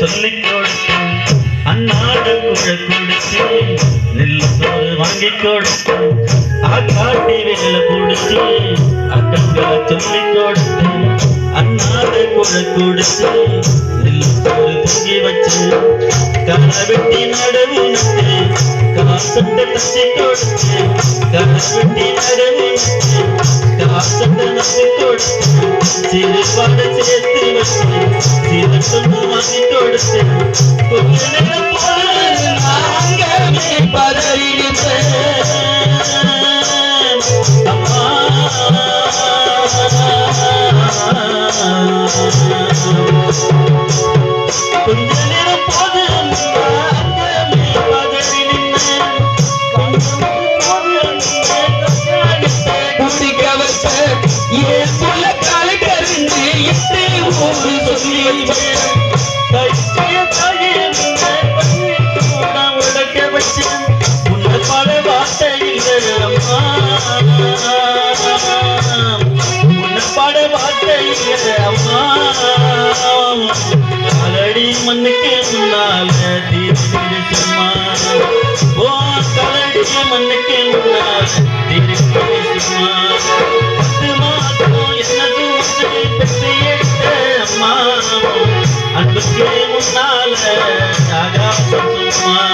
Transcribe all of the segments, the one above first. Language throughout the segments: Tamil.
சொல்லிக் கொடுத்து அன்னாடு குழல் குடிச்சு நெல் சோறு வாங்கி கொடுத்து ஆக்காட்டி வேலை பிடிச்சு அக்கங்களை சொல்லிக் கொடுத்து அன்னாடு குழல் குடிச்சு நெல் சோறு பொங்கி வச்சு களை வெட்டி நடவு நட்டு காசத்தை தச்சு கொடுத்து களை வெட்டி நடவு நட்டு காசத்தை நச்சு கொடுத்து சிறுபாடு சேர்த்து வச்சு சிறு சொன்னு வாங்கி கொடுத்து கொஞ்ச நேரம் போல நாங்கமே பதறிடுவேன் அம்மா கொஞ்ச நேரம் போது நாங்கமே பதறி நின்றேன் குடிக்க வச்ச ஏன் புள்ள கால கருந்து எப்படி ஊரு சொல்லி வச்சேன் கைய தாயே உடக்க வச்சேன் உன்னை பல வார்த்தை இல்லை அம்மா உன்னை பல வார்த்தை இல்லை அம்மா அலடி மண்ணுக்கு முன்னால தீர்ந்து சும்மா ஓ கலடி மண்ணுக்கு முன்னால தீர்ந்து சும்மா பத்து மாதம் என்ன தூசு பெற்று எடுத்த அம்மா அன்புக்கு முன்னால ஆகாசம் சும்மா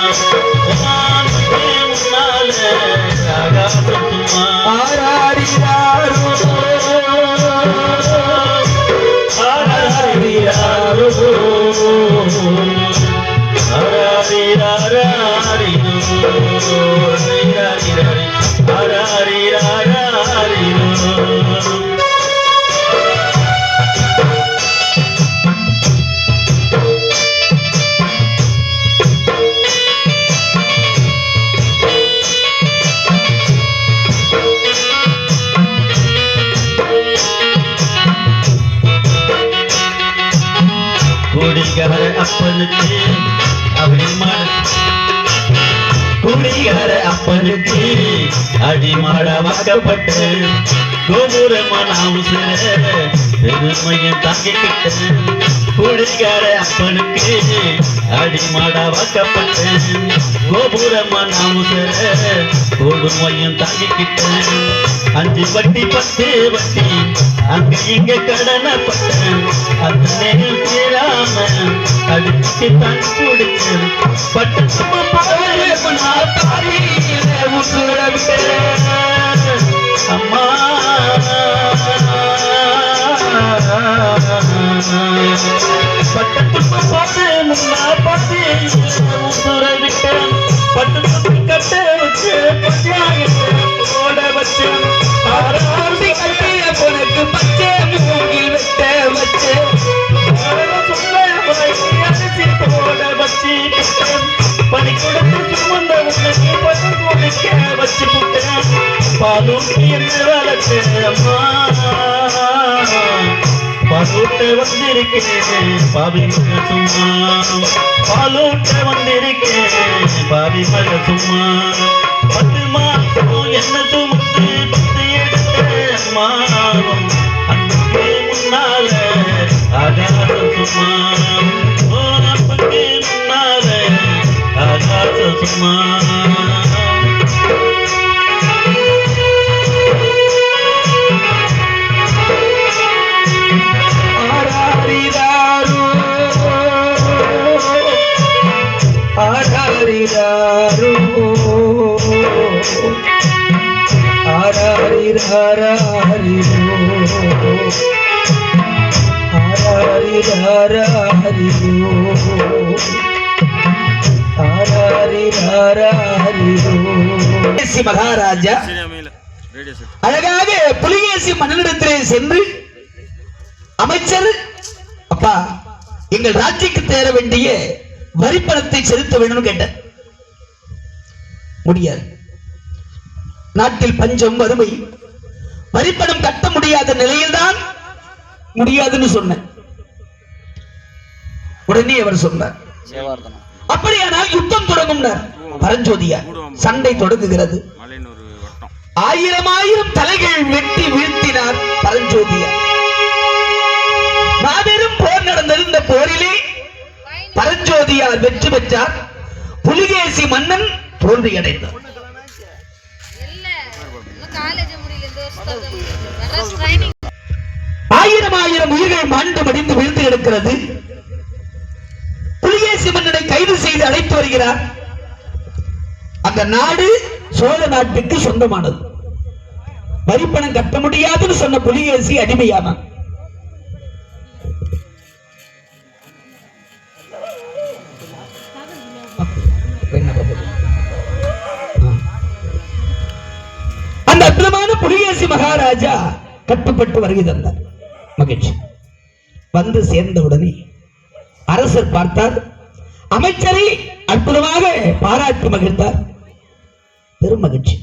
அன்புக்கு முன்னால ஆகாசம் சும்மா ஆராரியாரோ ஆராரியாரோ குடிகார அப்பனுக்கு குடிகார அப்பனுக்கு அடிமாட வாக்கப்பட்டு கோபுரமான பெருமையும் தாங்கிக்கிட்டு குடிகார அப்பனுக்கு அடிமாட வாக்கப்பட்டு கோபுரமான கொடுமையும் தாங்கிக்கிட்டு 5 வட்டி 10 வட்டி அங்க இங்க கடனப்பட்டேன் அந்த நேரம் தீராம அடிச்சு தான் குடிச்சேன் பட்டு அம்மா பட்டு போட்டு முன்னா பார்த்து உசுர விட்டேன் பட்டு கட்ட வச்சு ஓட வச்சேன் உனக்கு பச்சை மூங்கில் வெட்ட வச்சு ஓட வச்சு பனி கொடுத்து சுமந்த உனக்கு பட்டு கொடுக்க வச்சு புட்டேன் பாலூட்டி என்ன வளர்த்து அம்மா பாலூட்ட வந்திருக்கேன் பாவி மக சும்மா பாலூட்ட வந்திருக்கேன் பாவி மக சும்மா 10 மாசம் என்ன சுமந்து பத்து எடுத்த அம்மா அன்புக்கு முன்னால ஆகாசம் சும்மா ஓ அன்புக்கு முன்னால ஆகாசம் சும்மா மகாராஜா அழகாக புலிகேசி மன்னனிடத்திலே சென்று அமைச்சர் அப்பா எங்கள் ராஜ்யக்கு தேர வேண்டிய வரிப்பணத்தை செலுத்த வேண்டும் கேட்டார். முடியாது, நாட்டில் பஞ்சம் வறுமை, வரிப்பணம் கட்ட முடியாத நிலையில்தான் முடியாதுன்னு சொன்ன உடனே அவர் சொன்னார் அப்படியானால் யுத்தம் தொடங்கும். பரஞ்சோதியார் சண்டை தொடங்குகிறது. 1000 தலைகள் வெட்டி வீழ்த்தினார் பரஞ்சோதியார். மாபெரும் போர் நடந்திருந்த போரிலே பரஞ்சோதியார் வெற்றி பெற்றார். புலிகேசி மன்னன் தோல்வி அடைந்தார். ஆயிரம் ஆயிரம் உயிர்கள் மாண்டு மடிந்து வீழ்ந்து கிடக்கிறது. புலிகேசி மன்னனை கைது செய்து அழைத்து வருகிறார். அந்த நாடு சோழ நாட்டுக்கு சொந்தமானது. வரிப்பணம் கட்ட முடியாதுன்னு சொன்ன புலிகேசி அடிமையானான். அந்த அற்புதமான புலிகேசி மகாராஜா கட்டுப்பட்டு வருகை தந்தார். மகிழ்ச்சி. வந்து சேர்ந்தவுடனே அரசர் பார்த்தார். அமைச்சரை அற்புதமாக பாராட்டி மகிழ்ந்தார். பெரும் மகிழ்ச்சி.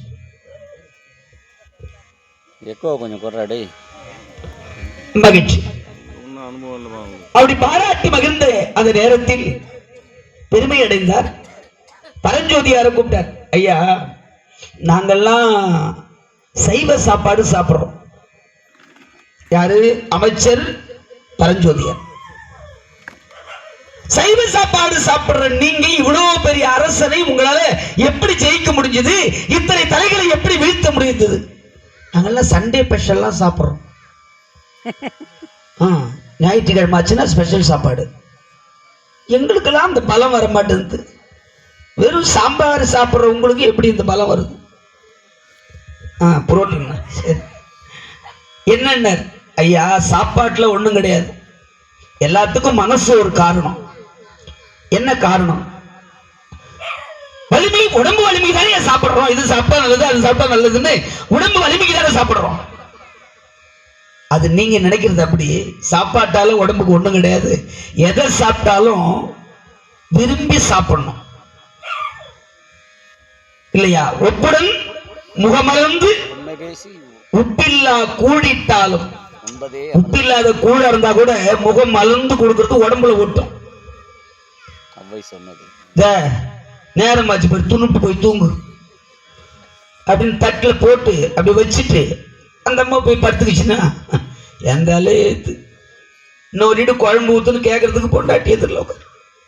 கொஞ்சம் குறையாடி மகிழ்ச்சி. அப்படி பாராட்டி மகிழ்ந்த அந்த நேரத்தில் பெருமை அடைந்தார். பரஞ்சோதியார கூப்பிட்டார். ஐயா, நாங்கெல்லாம் சைவ சாப்பாடு சாப்பிடுறோம். யாரு? அமைச்சர் பரஞ்சோதியார். சைவ சாப்பாடு சாப்பிடுற நீங்க இவ்வளவு பெரிய அரசனை உங்களால எப்படி ஜெயிக்க முடிஞ்சது? இத்தனை தலைகளை எப்படி வீழ்த்த முடிந்தது? நாங்கெல்லாம் சண்டே ஸ்பெஷல்லாம் சாப்பிடுறோம். ஞாயிற்றுக்கிழமை ஆச்சுன்னா ஸ்பெஷல் சாப்பாடு. எங்களுக்கெல்லாம் அந்த பலம் வர மாட்டேங்குது. வெறும் சாம்பார் சாப்பிடுற உங்களுக்கு எப்படி இந்த பலம் வருது? புரோட்டீன். என்னென்ன ஐயா, சாப்பாட்டுல ஒண்ணும் கிடையாது. எல்லாத்துக்கும் மனசு ஒரு காரணம். என்ன காரணம்? வலிமை, உடம்பு வலிமை தானே சாப்பிடுறோம். இது சாப்பிட்டா நல்லது, அது சாப்பிட்டா நல்லதுன்னு உடம்பு வலிமைக்கு தானே சாப்பிடுறோம். அது நீங்க நினைக்கிறது அப்படி. சாப்பாட்டால உடம்புக்கு ஒண்ணும் கிடையாது. எதை சாப்பிட்டாலும் விரும்பி சாப்பிடணும் இல்லையா? ஒப்புடன் முகமலர்ந்து உப்பில்லா கூடிட்டாலும், உப்பில்லாத கூட இருந்தா கூட முகம் மலர்ந்து கொடுக்கறது உடம்புல ஓட்டும். நேரம் ஆச்சு போய் துணுட்டு போய் தூங்கு அப்படின்னு தட்டுல போட்டு அப்படி வச்சுட்டு அந்த அம்மா போய் படுத்துக்குச்சுன்னா எந்தாலே இன்னொரு குழம்பு ஊத்துன்னு கேட்கறதுக்கு பொண்டாட்டி எதிரில் உட்காரு.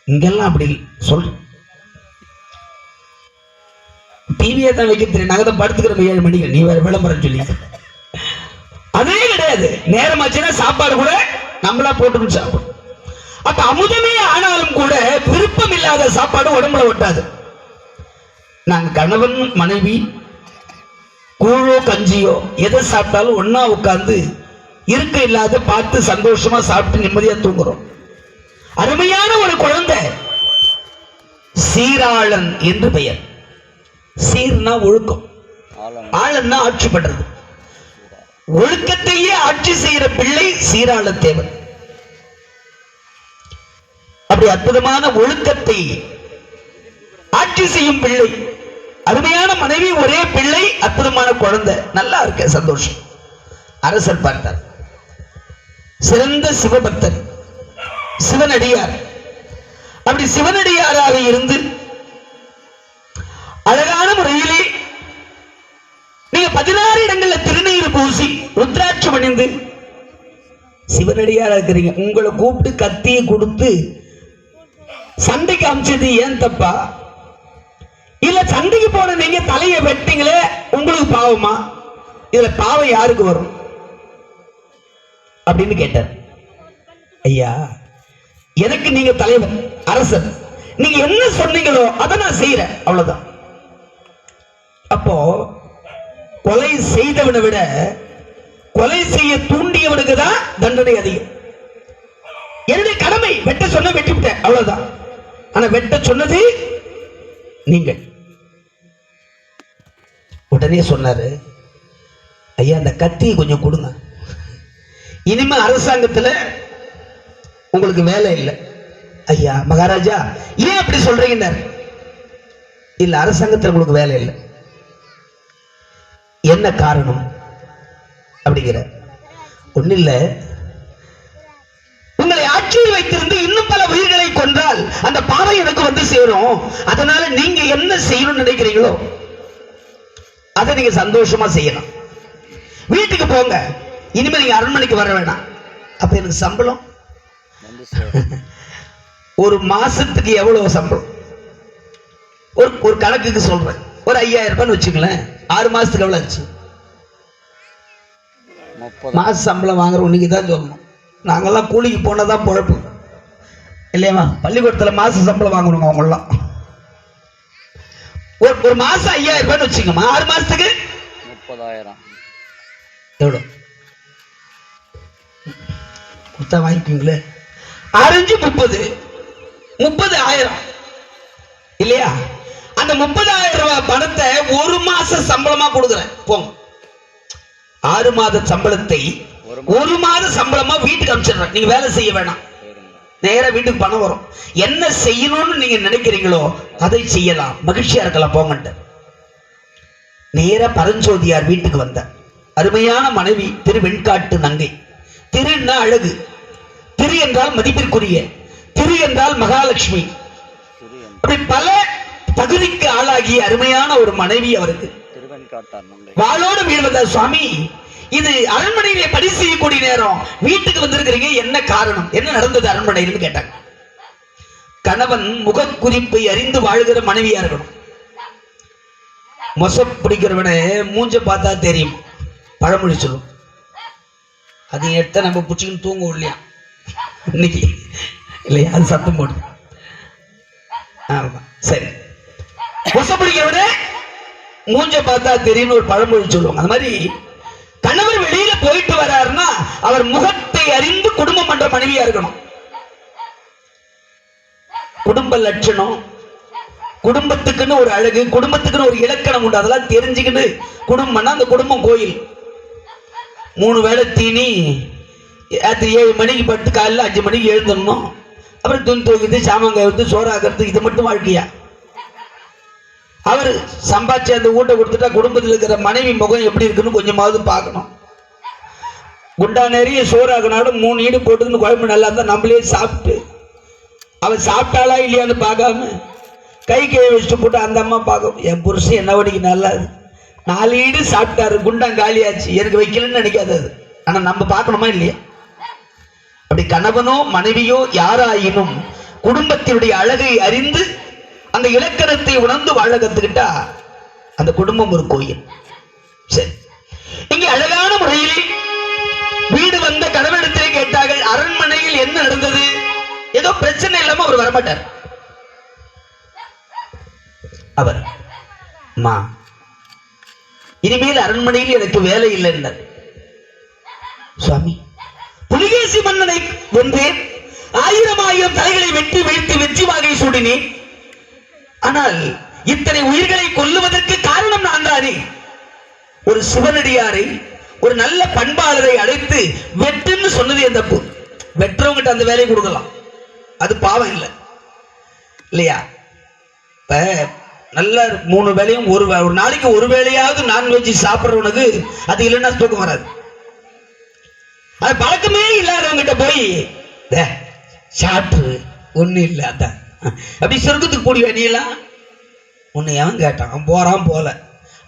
இங்கெல்லாம் அப்படி சொல்றேன். டிவியை தான் வைக்க தெரியும். நாங்க தான் படுத்துக்கிறோம் 7 மணிக்கு. நீ வேற விளம்பரம் சொல்லி அதே கிடையாது. நேரம் ஆச்சுன்னா சாப்பாடு கூட நம்மளா போட்டு சாப்பிடும். அப்ப அமுதமே ஆனாலும் கூட விருப்பம் இல்லாத சாப்பாடு உடம்புல ஒட்டாது. நாங்க கணவன் மனைவி கூழோ கஞ்சியோ எதை சாப்பிட்டாலும் ஒன்னா உட்கார்ந்து இருக்க இல்லாத பார்த்து சந்தோஷமா சாப்பிட்டு நிம்மதியா தூங்குறோம். அருமையான ஒரு குழந்தை சீராளன் என்று பெயர். சீர்னா ஒழுக்கம், ஆளன்னா ஆட்சி பண்றது. ஒழுக்கத்தையே ஆட்சி செய்யற பிள்ளை சீராள தேவன். அப்படி அற்புதமான ஒழுக்கத்தை ஆட்சி செய்யும் பிள்ளை, அருமையான மனைவி, ஒரே பிள்ளை, அற்புதமான குழந்தை. நல்லா இருக்க, சந்தோஷம். அரசர் பார்த்தார். சிறந்த சிவபக்தர், சிவனடியார். அப்படி சிவனடியாராக இருந்து அழகான முறையிலே நீங்க 16 இடங்கள்ல திருநீர் பூசி ருத்ராட்சம் அணிந்து சிவனடியாரா இருக்கிறீங்க. உங்களை கூப்பிட்டு கத்தியை கொடுத்து சண்டைக்கு அமைச்சது ஏன் தப்பா? இல்ல சண்டைக்கு போன நீங்க தலையை வெட்டிங்களே, உங்களுக்கு பாவமா? இதுல பாவம் யாருக்கு வரும் அப்படின்னு கேட்டார். ஐயா, எனக்கு நீங்க தலைவர், அரசர், நீங்க என்ன சொன்னீங்களோ அதை நான் செய்யறேன், அவ்வளவுதான். அப்போ கொலை செய்தவனை விட கொலை செய்ய தூண்டியவனுக்கு தான் தண்டனை அதிகம். என்னுடைய கடமை, வெட்ட சொன்ன வெட்டி விட்டேன், அவ்வளவுதான். ஆனா வெட்ட சொன்னது நீங்கள். உடனே சொன்னாரு, ஐயா அந்த கத்தியை கொஞ்சம் கொடுங்க, இனிமே அரசாங்கத்துல உங்களுக்கு வேலை இல்லை. ஐயா மகாராஜா ஏன் அப்படி சொல்றீங்க? இல்ல அரசாங்கத்தில் உங்களுக்கு வேலை இல்லை. என்ன காரணம் அப்படிங்கிற? ஒண்ணு இல்ல, உங்களை ஆட்சியில் வைத்திருந்து இன்னும் பல உயிர்களை கொன்றால் அந்த பாவை எனக்கு வந்து சேரும். அதனால நீங்க என்ன செய்யணும்னு நினைக்கிறீங்களோ அதை நீங்க சந்தோஷமா செய்யணும். வீட்டுக்கு போங்க, இனிமே நீங்க அரண்மனைக்கு வர வேணாம். அப்ப எனக்கு சம்பளம் ஒரு மாசத்துக்கு எவ்வளவு சம்பளம்? ஒரு கணக்குக்கு சொல்றேன், ஒரு 5000 ரூபாய் வச்சுக்கலேன். 6 மாசத்துக்கு எவ்வளவு ஆச்சு? மாச சம்பளம் வாங்குற உன்னைக்கு தான் சொல்லணும். நாங்கெல்லாம் கூலிக்கு போனதான் பொழப்பு இல்லையாமா? பள்ளிக்கூடத்துல மாச சம்பளம் வாங்கணுங்க அவங்கெல்லாம். ஒரு மாசம் 5000 ரூபாய் வச்சுக்கோமா. 6 மாசத்துக்கு 30,000. எவ்வளோ கொடுத்தா வாங்கிக்குவீங்களே? 6 30 30,000 இல்லையா? அந்த 30,000 ரூபாய் பணத்தை ஒரு மாச சம்பளமா கொடுக்குறேன் போங்க. 6 மாத சம்பளத்தை ஒரு மாத சம்பளமா வீட்டுக்கு அனுப்பிச்சிடுறேன். நீங்க வேலை செய்ய வேணாம், நேரா வீட்டுக்கு பணம் வரும். என்ன செய்யணும்னு நீங்க நினைக்கிறீங்களோ அதை செய்யலாம், மகிழ்ச்சியா இருக்கலாம் போங்கன்ட்டு. நேரா பரஞ்சோதியார் வீட்டுக்கு வந்த அருமையான மனைவி திரு வெண்காட்டு நங்கை. திருன்னா அழகு, திரு என்றால் மதிப்பிற்குரிய, திரு என்றால் மகாலட்சுமி. அப்படி பல தகுதிக்கு ஆளாகிய அருமையான ஒரு மனைவி அவருக்கு. வாளோடு வீழ்வதார் சுவாமி, இது அரண்மனையிலே பணி செய்யக்கூடிய நேரம், வீட்டுக்கு வந்திருக்கிறீங்க, என்ன காரணம், என்ன நடந்தது அரண்மனையில் கேட்டாங்க. கணவன் முகக்குறிப்பை அறிந்து வாழ்கிற மனைவியா இருக்கணும். மொச பிடிக்கிறவன மூஞ்ச பார்த்தா தெரியும், பழமொழி சொல்லும். அது எடுத்த நம்ம பிடிச்சிக்கின்னு தூங்கும் இல்லையா இன்னைக்கு இல்லையா? அது சத்தம் போடும். ஆமா சரி, மொச பிடிக்கிறவன மூஞ்ச பார்த்தா தெரியும்னு ஒரு பழமொழி சொல்லுவாங்க. அந்த மாதிரி கணவர் வெளியில போயிட்டு வர்றாருன்னா அவர் முகத்தை அறிந்து குடும்பம் பண்ற மனைவியா இருக்கணும். குடும்ப லட்சணம், குடும்பத்துக்குன்னு ஒரு அழகு, குடும்பத்துக்குன்னு ஒரு இலக்கணம் உண்டு. அதெல்லாம் தெரிஞ்சுக்கிட்டு குடும்பம்னா அந்த குடும்பம் கோயில். 3 வேளை தீனி, ராத்திரி 7 மணிக்கு பட்டு காலையில் 5 மணிக்கு எழுந்தணும். அப்புறம் துணி துவைக்கிறது, சாமான் வந்து சோறாகிறது, இது மட்டும் வாழ்க்கையா? அவர் சம்பாதிச்சு அந்த ஊட்ட கொடுத்துட்டா குடும்பத்தில் இருக்கிற மனைவி முகம் எப்படி இருக்குன்னு கொஞ்சமாவது பார்க்கணும். குண்டா நிறைய சோறாகனாலும் 3 ஈடு போட்டுன்னு குழம்பு நல்லா இருந்தால் நம்மளே சாப்பிட்டு அவன் சாப்பிட்டாளா இல்லையான்னு பார்க்காம கை வச்சுட்டு போட்டு அந்த அம்மா பார்க்கும், என் புருஷன் என்ன வடிக்கு நல்லா 4 ஈடு சாப்பிட்டாரு, குண்டான் காலியாச்சு, எனக்கு வைக்கலன்னு நினைக்காது. அது ஆனா நம்ம பார்க்கணுமா இல்லையா? அப்படி கணவனோ மனைவியோ யாராயினும் குடும்பத்தினுடைய அழகை அறிந்து அந்த இலக்கணத்தை உணர்ந்து வாழ கத்துக்கிட்டா அந்த குடும்பம் ஒரு கோயில். சரி, இங்கே அழகான முறையில் வீடு வந்த கணவனிடத்திலே கேட்டார்கள், அரண்மனையில் என்ன நடந்தது? ஏதோ பிரச்சனை இல்லாம அவர் வரமாட்டார். அவர் மா இனிமேல் அரண்மனையில் எனக்கு வேலை இல்லை என்றார். சுவாமி, புலிகேசி மன்னனை வென்றேன், 1000 தலைகளை வெட்டி வீழ்த்தி வெற்றி வாகை சூடினேன். ஆனால் இத்தனை உயிர்களை கொல்லுவதற்கு காரணம் நான் தானே. ஒரு சிவனடியாரை, ஒரு நல்ல பண்பாளரை அழைத்து வெட்டுன்னு சொன்னது என் தப்பு. வெற்றவங்கிட்ட அந்த வேலையை கொடுக்கலாம், அது பாவம் இல்லை இல்லையா? இப்ப நல்ல 3 வேளையும் ஒரு நாளைக்கு ஒரு வேளையாவது நான்வெஜ் சாப்பிட்றவனுக்கு அது இல்லைன்னா தூக்கம் வராது. அது பழக்கமே இல்லாதவங்கிட்ட போய் சாப்பிட்டு ஒண்ணு இல்லை அதான் அப்படி சொர்க்கத்துக்கு கூடிய நீலாம் உன்னை எவன் கேட்டான்? அவன் போறான் போல,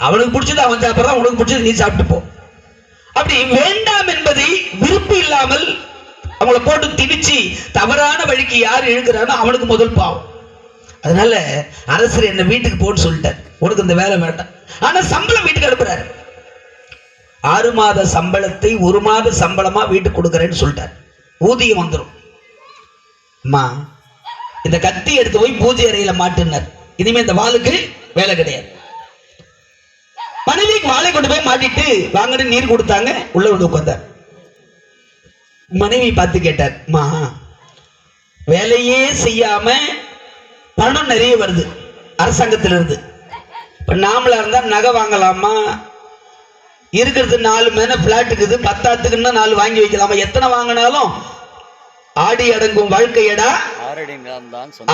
அவனுக்கு பிடிச்சது அவன் சாப்பிட்றான், உனக்கு பிடிச்சது நீ சாப்பிட்டு போ. அப்படி வேண்டாம் என்பதை விருப்பம் இல்லாமல் அவங்கள போட்டு திணிச்சு தவறான வழிக்கு யார் இழுக்கிறானோ அவனுக்கு முதல் பாவம். அதனால அரசர் என்ன வீட்டுக்கு போன்னு சொல்லிட்டார், உனக்கு இந்த வேலை வேண்டாம். ஆனா சம்பளம் வீட்டுக்கு அனுப்புறாரு. 6 மாத சம்பளத்தை 1 மாத சம்பளமா வீட்டுக்கு கொடுக்கறேன்னு சொல்லிட்டார். ஊதியம் வந்துடும். அம்மா, இந்த கத்தி எடுத்து போய் பூஜை அறையில மாட்டினார். இனிமே இந்த வாளுக்கு வேலை கிடையாது. மனைவிக்கு வாளை கொண்டு போய் மாட்டிட்டு வாங்கன்னு நீர் கொடுத்தாங்க. உள்ள வந்து உட்கார்ந்தார். மனைவி பார்த்து கேட்டார், அம்மா, வேலையே செய்யாம பணம் நிறைய வருது அரசாங்கத்திலிருந்து. இப்ப நாமளா இருந்தா நகை வாங்கலாமா? இருக்கிறது 4 மேல பிளாட் இருக்குது, 10,000க்குன்னா 4 வாங்கி வைக்கலாமா? எத்தனை வாங்கினாலும் ஆடி அடங்கும் வாழ்க்கையடா,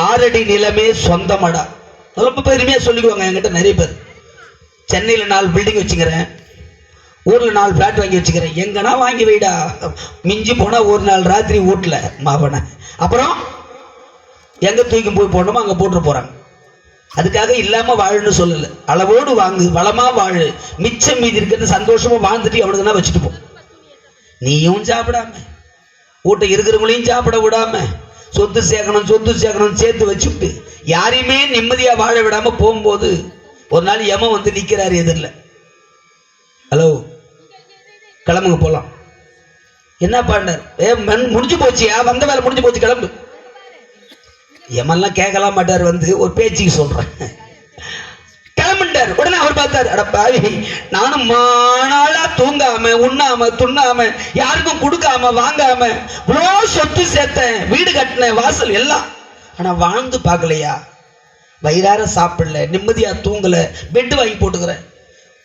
6 அடி நிலமே சொந்தமடா. ரொம்ப பெருமையா சொல்லிக்குவாங்க என்கிட்ட நிறைய பேர். சென்னையில 4 பில்டிங் வச்சுக்கிறேன், ஊர்ல 4 பிளாட் வாங்கி வச்சுக்கிறேன், எங்கன்னா வாங்கி வைடா. மிஞ்சி போனா ஒரு நாள் ராத்திரி வீட்டுல மாவன, அப்புறம் எங்க தூக்கி போய் போடணுமோ அங்க போட்டு போறாங்க. அதுக்காக இல்லாம வாழுன்னு சொல்லல, அளவோடு வாங்கு, வளமா வாழு, மிச்சம் மீதி இருக்கிறது சந்தோஷமா வாழ்ந்துட்டு அவனுக்குன்னா வச்சுட்டு போ. நீயும் சாப்பிடாம, வீட்டை இருக்கிறவங்களையும் சாப்பிட விடாம, சொத்து சேர்க்கணும் சேர்த்து வச்சுட்டு யாரையுமே நிம்மதியா வாழ விடாம போகும்போது ஒரு நாள் யமன் வந்து நிக்கிறாரு எதிரில். ஹலோ, கிளம்புங்க போலாம். என்ன பண்ணார்? முடிஞ்சு போச்சியா, வந்த வேலை முடிஞ்சு போச்சு, கிளம்பு. யமன்லாம் கேட்கலாம் மாட்டார், வந்து ஒரு பேச்சுக்கு சொல்றேன், கிளம்புட்டார். உடனே அவர் பார்த்தாரு, அட பாவி, நானும் மானாளா தூங்காம உண்ணாம துண்ணாம யாருக்கும் கொடுக்காம வாங்காம இவ்வளோ சொத்து சேர்த்தேன், வீடு கட்டினேன், வாசல் எல்லாம், ஆனா வாழ்ந்து பார்க்கலையா, வயிறார சாப்பிடல, நிம்மதியா தூங்கல, பெட்டு வாங்கி போட்டுக்கிறேன்,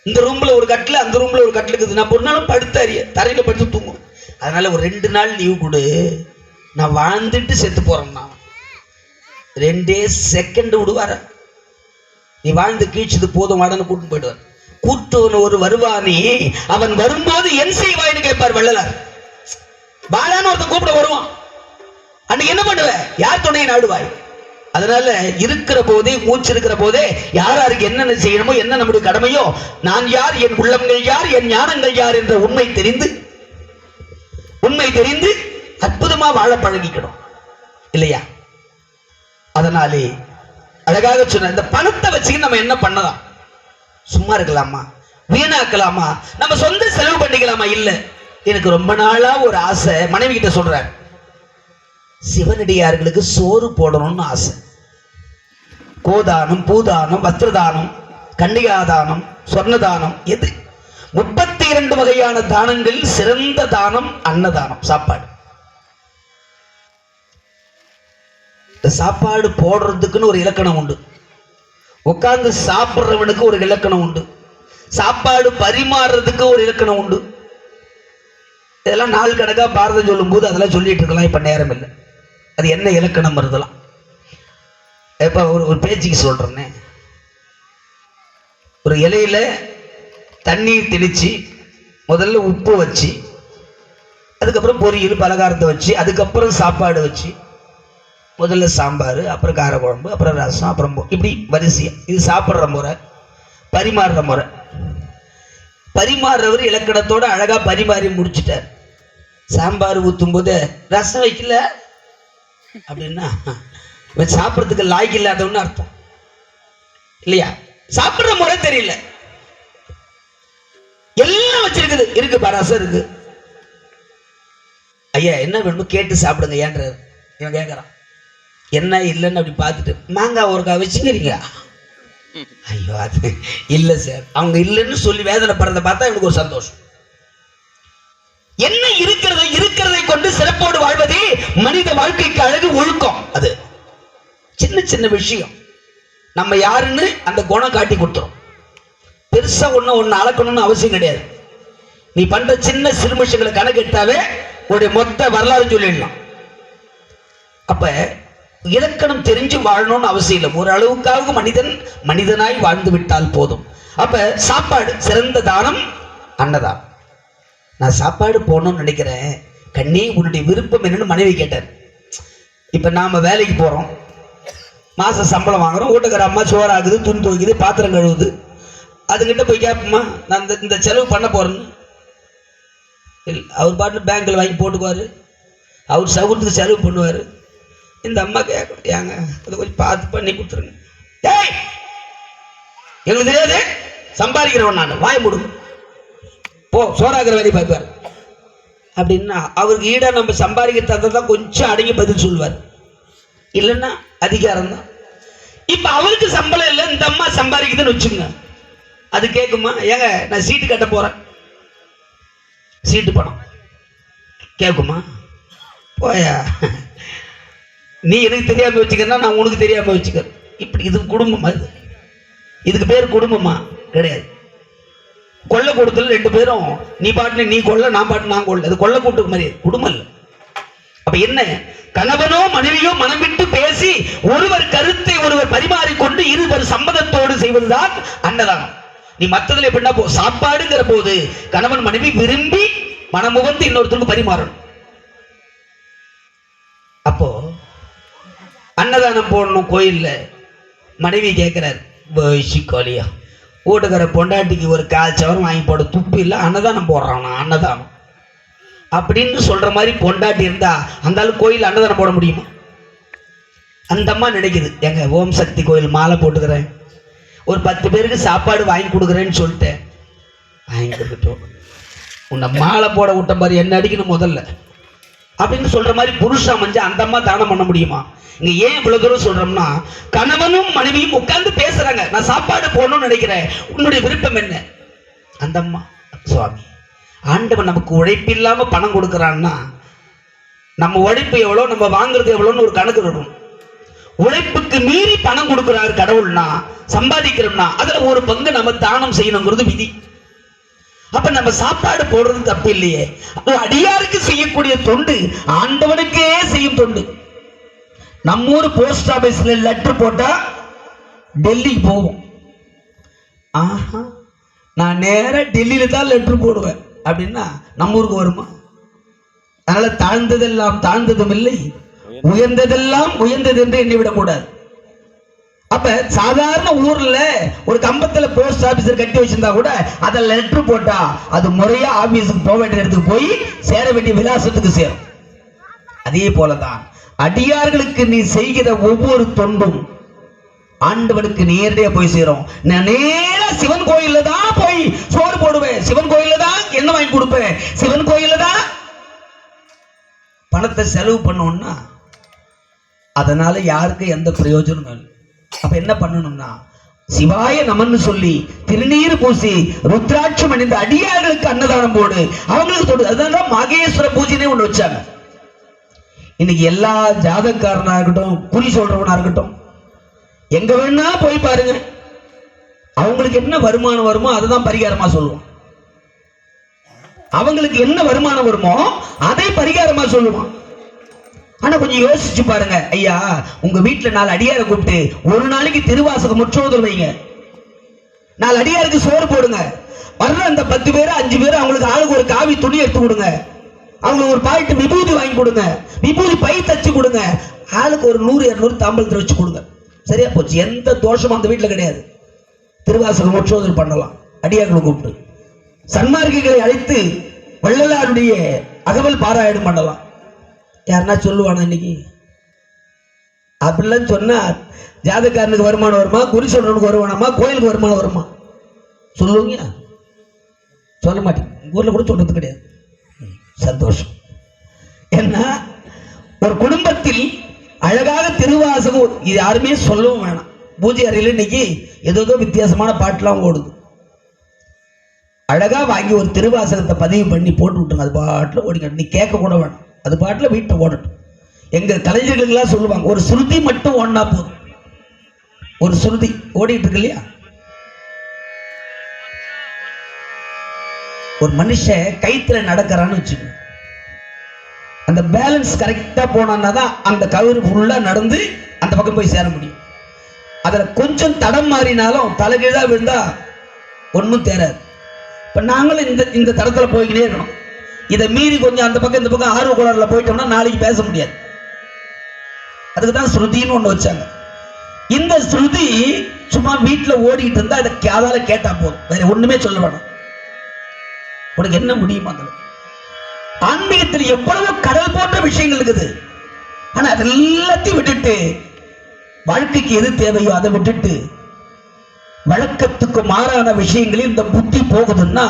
இந்த ரூம்ல ஒரு கட்டில் அந்த ரூம்ல ஒரு கட்டில் இருக்குது, நான் ஒரு நாளும் படுத்தாரிய தரையில படுத்து தூங்குவேன், அதனால ஒரு 2 நாள் லீவ் கொடு, நான் வாழ்ந்துட்டு செத்து போறேன். நான் 2 செகண்ட் விடுவார, நீ வாழ்ந்து கீழ்ச்சது போதும் வாடன்னு கூட்டு போயிடுவார். கூட்டுவன் ஒரு வருவானி, அவன் வரும்போது என் செய்வாய்னு கேட்பார் வள்ளலார். வாழான்னு ஒருத்தன் கூப்பிட வருவான், அன்னைக்கு என்ன பண்ணுவ, யார் துணையை நாடுவாய்? அதனால இருக்கிற போதே, மூச்சு இருக்கிற போதே யாருக்கு என்னென்ன செய்யணுமோ, என்ன நம்முடைய கடமையோ, நான் யார், என் உள்ளங்கள் யார், என் ஞானங்கள் யார் என்ற உண்மை தெரிந்து அற்புதமா வாழ பழகிக்கணும் இல்லையா? அதனாலே அழகாக சொன்ன, இந்த பணத்தை வச்சு நம்ம என்ன பண்ணலாம்? சும்மா இருக்கலாமா? வீணாக்கலாமா? நம்ம சொந்த செலவு பண்ணிக்கலாமா? இல்ல, எனக்கு ரொம்ப நாளா ஒரு ஆசை, மனைவி கிட்ட சொல்றேன், சிவனடியார்களுக்கு சோறு போடணும்னு ஆசை. கோதானம், பூதானம், வஸ்திரதானம், கன்னிகாதானம், சொர்ணதானம், எது 32 வகையான தானங்களில் சிறந்த தானம் அன்னதானம், சாப்பாடு. சாப்பாடு போடுறதுக்குன்னு ஒரு இலக்கணம் உண்டு, உட்கார்ந்து சாப்பிட்றவனுக்கு ஒரு இலக்கணம் உண்டு, சாப்பாடு பரிமாறுறதுக்கு ஒரு இலக்கணம் உண்டு. இதெல்லாம் நாள் கணக்கா பாரதம் சொல்லும் போது அதெல்லாம் சொல்லிட்டு இருக்கலாம், இப்ப நேரம் இல்லை. அது என்ன இலக்கணம் வருதலாம், இப்ப ஒரு பேச்சுக்கு சொல்றேன்னே, ஒரு இலையில தண்ணீர் தெளிச்சு முதல்ல உப்பு வச்சு, அதுக்கப்புறம் பொரியல் பலகாரத்தை வச்சு, அதுக்கப்புறம் சாப்பாடு வச்சு, முதல்ல சாம்பார், அப்புறம் கார குழம்பு, அப்புறம் ரசம், அப்புறம் இப்படி வரிசையா. இது சாப்பிட்ற முறை, பரிமாறுற முறை. பரிமாறுறவர் இலக்கணத்தோட அழகா பரிமாறி முடிச்சுட்டார். சாம்பார் ஊற்றும் போது ரசம் வைக்கல அப்படின்னா சாப்பிட்றதுக்கு லாய்க்கு இல்லாதவன்னு அர்த்தம் இல்லையா? சாப்பிட்ற முறை தெரியல, எல்லாம் வச்சிருக்குது, இருக்கு ரசம் இருக்கு, ஐயா என்ன வேணும் கேட்டு சாப்பிடுங்க ஏன்றாரு. இவன் கேட்கறான், என்ன இல்லைன்னு அப்படி பார்த்துட்டு, மாங்காய் ஒருக்கா வச்சுக்கிறீங்க? ஐயோ அது இல்லை சார். அவங்க இல்லைன்னு சொல்லி வேதனைப்படுறத பார்த்தா எனக்கு ஒரு சந்தோஷம். என்ன இருக்கிறதை கொண்டு சிறப்போடு வாழ்வதே மனித வாழ்க்கைக்கு அழகு, ஒழுக்கம். அது சின்ன சின்ன விஷயம் நம்ம யாருன்னு அந்த குணம் காட்டி கொடுத்துரும். பெருசா ஒன்னு அளக்கணும்னு அவசியம் கிடையாது. நீ பண்ற சின்ன சிறுமிஷங்களை கணக்கெடுத்தாவே உடைய மொத்த வரலாறு சொல்லிடலாம். அப்ப இலக்கணம் தெரிஞ்சு வாழணும்னு அவசியம் இல்லை. ஒரு அளவுக்காக மனிதனாய் வாழ்ந்து விட்டால் போதும். அப்ப சாப்பாடு சிறந்த தானம் அன்னதானம். நான் சாப்பாடு போடணும்னு நினைக்கிறேன், கண்ணே உன்னுடைய விருப்பம் என்னன்னு மனைவி கேட்டார். இப்ப நாம வேலைக்கு போறோம், மாசம் சம்பளம் வாங்குறோம், வீட்டுக்கார அம்மா சோறாகுது, துணி துவைக்குது, பாத்திரம் கழுவுது, அதுகிட்ட போய் கேட்போமா நான் இந்த செலவு பண்ண போறேன்னு? அவர் பாட்டு பேங்க்ல வாங்கி போட்டுக்குவாரு, அவர் சவுத்துக்கு செலவு பண்ணுவாரு. இந்த அம்மா கேட்கணும், ஏங்க அதை கொஞ்சம் பார்த்து பண்ணி கொடுத்துருங்க. ஏய் எங்களுக்கு தெரியாது, சம்பாதிக்கிறவன் நான், வாய் முடுங்க, போ சோறாக்குற வேலையை பார்ப்பார் அப்படின்னா அவருக்கு ஈடா நம்ம சம்பாதிக்க தான் கொஞ்சம் அடங்கி பதில் சொல்லுவார், இல்லைன்னா அதிகாரம் தான். இப்ப அவருக்கு சம்பளம் இல்லை, இந்த அம்மா சம்பாதிக்குதுன்னு வச்சுங்க, அது கேட்குமா? ஏங்க நான் சீட்டு கட்ட போறேன், சீட்டு பணம் கேட்குமா? போயா, நீ எனக்கு தெரியாம வச்சுக்கிறனா நான் உனக்கு தெரியாம வச்சுக்கிறேன். இப்படி இது குடும்பமா? இதுக்கு பேர் குடும்பமா? கிடையாது. கொள்ள கூட்டத்தில் 2 பேரும் நீ பாட்டு நீ கொள்ள, நான் பாட்டு நான் கொள்ள, அது கொள்ள கூட்டு மாதிரி, குடும்பம் இல்லை. அப்ப என்ன, கணவனோ மனைவியோ மனம் விட்டு பேசி ஒருவர் கருத்தை ஒருவர் பரிமாறிக்கொண்டு இருவர் சம்மதத்தோடு செய்வதுதான் அன்னதானம். நீ மற்றதுல எப்படின்னா சாப்பாடுங்கிற போது கணவன் மனைவி விரும்பி மனமுவந்து இன்னொருத்தருக்கு பரிமாறணும். அப்போ அன்னதானம் போடணும் கோயில்ல. மனைவி கேட்கிறார், கோழியா வீட்டுக்கார பொண்டாட்டிக்கு ஒரு 1/4 சவரம் வாங்கி போட துப்பு இல்லை, அன்னதானம் போடுறான் அன்னதானம் அப்படின்னு சொல்ற மாதிரி பொண்டாட்டி இருந்தா அந்த ஆளு கோயில் அன்னதானம் போட முடியுமா? அந்த அம்மா நினைக்குது, எங்க ஓம் சக்தி கோயில் மாலை போட்டுக்கிறேன், ஒரு 10 பேருக்கு சாப்பாடு வாங்கி கொடுக்குறேன்னு சொல்லிட்டேன். வாங்கி கொடுக்கட்டும், உன்னை மாலை போட விட்ட மாதிரி என்ன அடிக்கணும் முதல்ல அப்படின்னு சொல்ற மாதிரி புருஷன் அமைஞ்சு அந்த அம்மா தானம் பண்ண முடியுமா? இங்க ஏன் இவ்வளவு தூரம் சொல்றோம்னா, கணவனும் மனைவியும் உட்கார்ந்து பேசுறாங்க, நான் சாப்பாடு போடணும்னு நினைக்கிறேன், உன்னுடைய விருப்பம் என்ன? அந்த அம்மா, சுவாமி, ஆண்டவன் நமக்கு உழைப்பு இல்லாம பணம் கொடுக்கறான்னா நம்ம உழைப்பு எவ்வளோ, நம்ம வாங்குறது எவ்வளோன்னு ஒரு கணக்கு இருக்கும். உழைப்புக்கு மீறி பணம் கொடுக்கிறாரு கடவுள்னா, சம்பாதிக்கிறோம்னா அதுல ஒரு பங்கு நம்ம தானம் செய்யணுங்கிறது விதி. அப்ப நம்ம சாப்பாடு போடுறது தப்பு இல்லையே. அடியாருக்கு செய்யக்கூடிய தொண்டு ஆண்டவனுக்கே செய்யும் தொண்டு. நம்ம ஊர் போஸ்ட் ஆபீஸ்ல லெட்டர் போட்டா டெல்லிக்கு போவோம். ஆஹா, நான் நேரா டெல்லியில தான் லெட்டர் போடுவேன் அப்படின்னா நம்ம ஊருக்கு வருமா? அதனால தாழ்ந்ததெல்லாம் தாழ்ந்ததும் இல்லை, உயர்ந்ததெல்லாம் உயர்ந்தது என்று எண்ணிவிடக்கூடாது. அப்ப சாதாரண ஊர்ல ஒரு கம்பத்துல போஸ்ட் ஆபீசர் கட்டி வச்சிருந்தா கூட அதை லெட்டர் போட்டா அது முறையா ஆபீஸுக்கு போக வேண்டிய இடத்துக்கு போய் சேர வேண்டிய விலாசத்துக்கு சேரும். அதே போலதான் அடியார்களுக்கு நீ செய்கிற ஒவ்வொரு தொண்டும் ஆண்டவனுக்கு நேரடியா போய் சேரும். நான் நேரா சிவன் கோயில்ல தான் போய் சோறு போடுவேன், சிவன் கோயில்ல தான் என்ன வாங்கி கொடுப்பேன், சிவன் கோயில்ல தான் பணத்தை செலவு பண்ணோம்னா அதனால யாருக்கு எந்த பிரயோஜனமும் இல்லை. அப்ப என்ன பண்ணணும்னா, சிவாய நமன்னு சொல்லி திருநீர் பூசி ருத்ராட்சம் அணிந்த அடியார்களுக்கு அன்னதானம் போடு, அவங்களுக்கு தொடு. அதுதான் மகேஸ்வர பூஜைனே ஒண்ணு வச்சாங்க. இன்னைக்கு எல்லா ஜாதகக்காரனா இருக்கட்டும், குறி சொல்றவனா இருக்கட்டும், எங்க வேணா போய் பாருங்க, அவங்களுக்கு என்ன வருமானம் வருமோ அதுதான் பரிகாரமா சொல்லுவோம். அவங்களுக்கு என்ன வருமானம் வருமோ அதை பரிகாரமா சொல்லுவான். ஆனா கொஞ்சம் யோசிச்சு பாருங்க, ஐயா உங்க வீட்டுல 4 அடியாரை கூப்பிட்டு ஒரு நாளைக்கு திருவாசகம் முற்றோதல் வைங்க, 4 அடியாருக்கு சோறு போடுங்க, வர்ற அந்த 10 பேர் 5 பேர் அவங்களுக்கு ஆளுக்கு ஒரு காவி துணி எடுத்து கொடுங்க, அவங்களுக்கு ஒரு பாயிண்ட் விபூதி வாங்கி கொடுங்க, விபூதி பை தச்சு கொடுங்க, ஆளுக்கு ஒரு 100-200 தாம்பலத்தில் வச்சு கொடுங்க. சரியா போச்சு, எந்த தோஷமும் அந்த வீட்டுல கிடையாது. திருவாசகம் முற்றோதல் பண்ணலாம் அடியார்களை கூப்பிட்டு. சன்மார்க்கிகளை அழைத்து வள்ளலாருடைய அகவல் பாராயணம் பண்ணலாம். யாருன்னா சொல்லுவானா இன்னைக்கு? அப்படிலாம் சொன்னா ஜாதகாரனுக்கு வருமானம் வருமா, குறி சொல்றவனுக்கு வருமானமா, கோயிலுக்கு வருமானம் வருமா? சொல்லுவீங்க? சொல்ல மாட்டேங்க. ஊர்ல கூட சொல்றது கிடையாது. சந்தோஷம். ஏன்னா ஒரு குடும்பத்தில் அழகாக திருவாசகம் இது யாருமே சொல்லவும் வேணாம். பூஜை அறையில் இன்னைக்கு ஏதோ வித்தியாசமான பாட்டுலாம் ஓடுது. அழகா வாங்கி ஒரு திருவாசகத்தை பதிவு பண்ணி போட்டு விட்டுருங்க, அது பாட்டில் ஓடிக்க, நீ கேட்க கூட வேணாம், அது பாட்டில் வீட்டில் ஓடட்டும். எங்க கலைஞர்களுக்கெல்லாம் சொல்லுவாங்க, ஒரு ஸ்ருதி மட்டும் ஓடினா போதும். ஒரு ஸ்ருதி ஓடிட்டு இருக்கு இல்லையா? ஒரு மனுஷன் கைத்துல நடக்கிறான்னு வச்சுக்கோ, அந்த பேலன்ஸ் கரெக்டா போனான்னா தான் அந்த கயிறு ஃபுல்லா நடந்து அந்த பக்கம் போய் சேர முடியும். அதுல கொஞ்சம் தடம் மாறினாலும் தலைகீழா விழுந்தா ஒன்றும் தேராது. இப்ப நாங்களும் இந்த தடத்துல போய்கிட்டே இருக்கணும். இதை மீறி கொஞ்சம் அந்த பக்கம் இந்த பக்கம் ஆர்வ கோளாறுல போயிட்டோம்னா நாளைக்கு பேச முடியாது. அதுக்கு தான் ஸ்ருதின்னு ஒண்ணு வச்சாங்க. இந்த ஸ்ருதி சும்மா வீட்டுல ஓடிட்டு இருந்தா அதை காதால கேட்டா போதும், வேற ஒண்ணுமே சொல்ல வேணும். உனக்கு என்ன முடியுமா? ஆன்மீகத்தில் எவ்வளவு கடல் போன்ற விஷயங்கள் இருக்குது. ஆனா அது எல்லாத்தையும் விட்டுட்டு வாழ்க்கைக்கு எது தேவையோ அதை விட்டுட்டு வழக்கத்துக்கு மாறான விஷயங்களில் இந்த புத்தி போகுதுன்னா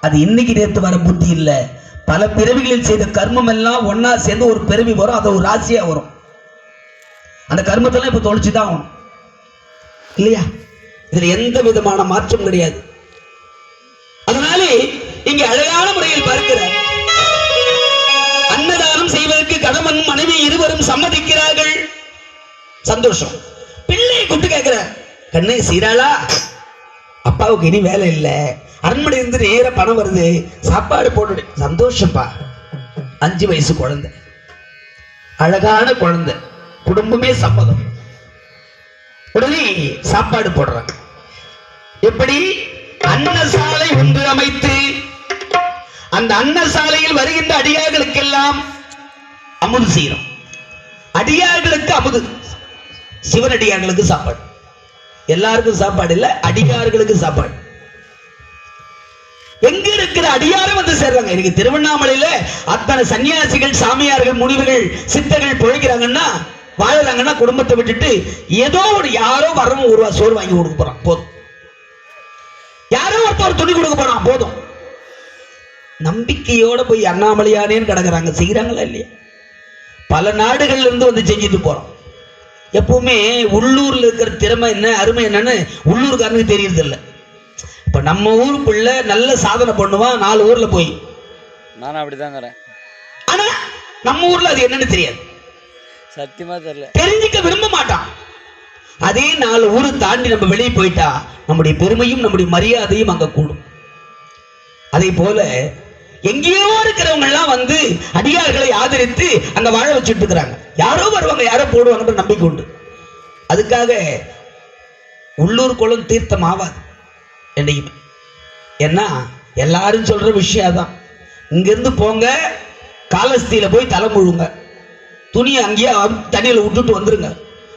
அது இன்னைக்கு நேற்று வர புத்தி இல்ல. பல பிறவிகளில் செய்த கர்மம் எல்லாம் ஒன்னா சேர்ந்து ஒரு பிறவி வரும், அது ஒரு ராசியா வரும். அந்த கர்மத்தெல்லாம் இப்ப தொலைச்சுதான் ஆகணும் இல்லையா? இதுல எந்த விதமான மாற்றம் கிடையாது. அதனாலே இங்க அழகான முறையில் பார்க்கிற அன்னதானம் செய்வதற்கு கணவன் மனைவி இருவரும் சம்மதிக்கிறார்கள். சந்தோஷம். பிள்ளையை கூப்பிட்டு கேட்கிற, கண்ணே சீராளா, அப்பாவுக்கு இனி வேலை இல்லை, அரண்மனை இருந்து நேர பணம் வருது, சாப்பாடு போட்டு. சந்தோஷப்பா. 5 வயசு குழந்தை, அழகான குழந்தை, குடும்பமே சம்மதம். உடனே சாப்பாடு போடுறாங்க. எப்படி? அன்னசாலை ஒன்று அமைத்து அந்த அன்னசாலையில் வருகின்ற அடியார்களுக்கெல்லாம் அமுது செய்யணும். அடியார்களுக்கு அமுது, சிவனடியார்களுக்கு சாப்பாடு. எல்லாருக்கும் சாப்பாடு இல்ல, அடியார்களுக்கு சாப்பாடு. எங்க இருக்கிற அடியாரும் வந்து சேர்றாங்க. இன்னைக்கு திருவண்ணாமலையில அத்தனை சன்னியாசிகள், சாமியார்கள், முனிவர்கள், சித்தர்கள் பிழைக்கிறாங்கன்னா வாழறாங்கன்னா குடும்பத்தை விட்டுட்டு ஏதோ ஒரு யாரோ வரவும் ஒரு சோறு வாங்கி கொடுக்க போறான் போதும், யாரோ ஒருத்தர் துணி கொடுக்க போறான் போதும். நம்பிக்கையோட போய் அண்ணாமலையானேன்னு கிடக்குறாங்க. செய்யறாங்களா இல்லையா? பல நாடுகள்ல இருந்து வந்து செஞ்சுட்டு போறோம். எப்பவுமே உள்ளூர்ல இருக்கிற திறமை என்ன அருமை என்னன்னு உள்ளூர்காரனுக்கு தெரியறது இல்லை. இப்ப நம்ம ஊருக்குள்ள நல்ல சாதனை பண்ணுவான் 4 ஊர்ல போய். நானும் அப்படிதாங்கிறேன். ஆனா நம்ம ஊர்ல அது என்னன்னு தெரியாது, சத்தியமா தெரியல, தெரிஞ்சுக்க விரும்ப மாட்டான். அதே 4 ஊரு தாண்டி நம்ம வெளியே போயிட்டா நம்முடைய பெருமையும் நம்முடைய மரியாதையும் அங்க கூடும். அதே போல எங்கேயோ இருக்கிறவங்க எல்லாம் வந்து அடியார்களை ஆதரித்து அங்க வாழ வச்சுட்டு இருக்கிறாங்க. யாரோ வருவாங்க, யாரோ போடுவாங்கன்ற நம்பிக்கை உண்டு. அதுக்காக உள்ளூர் குளம் தீர்த்தம் ஆகாது என்னைக்குமே. ஏன்னா எல்லாரும் சொல்ற விஷயம் தான், இங்கிருந்து போங்க காலஸ்தியில போய் தலை முழுங்க, துணியை அங்கேயே தண்ணியில விட்டுட்டு வந்துருங்க,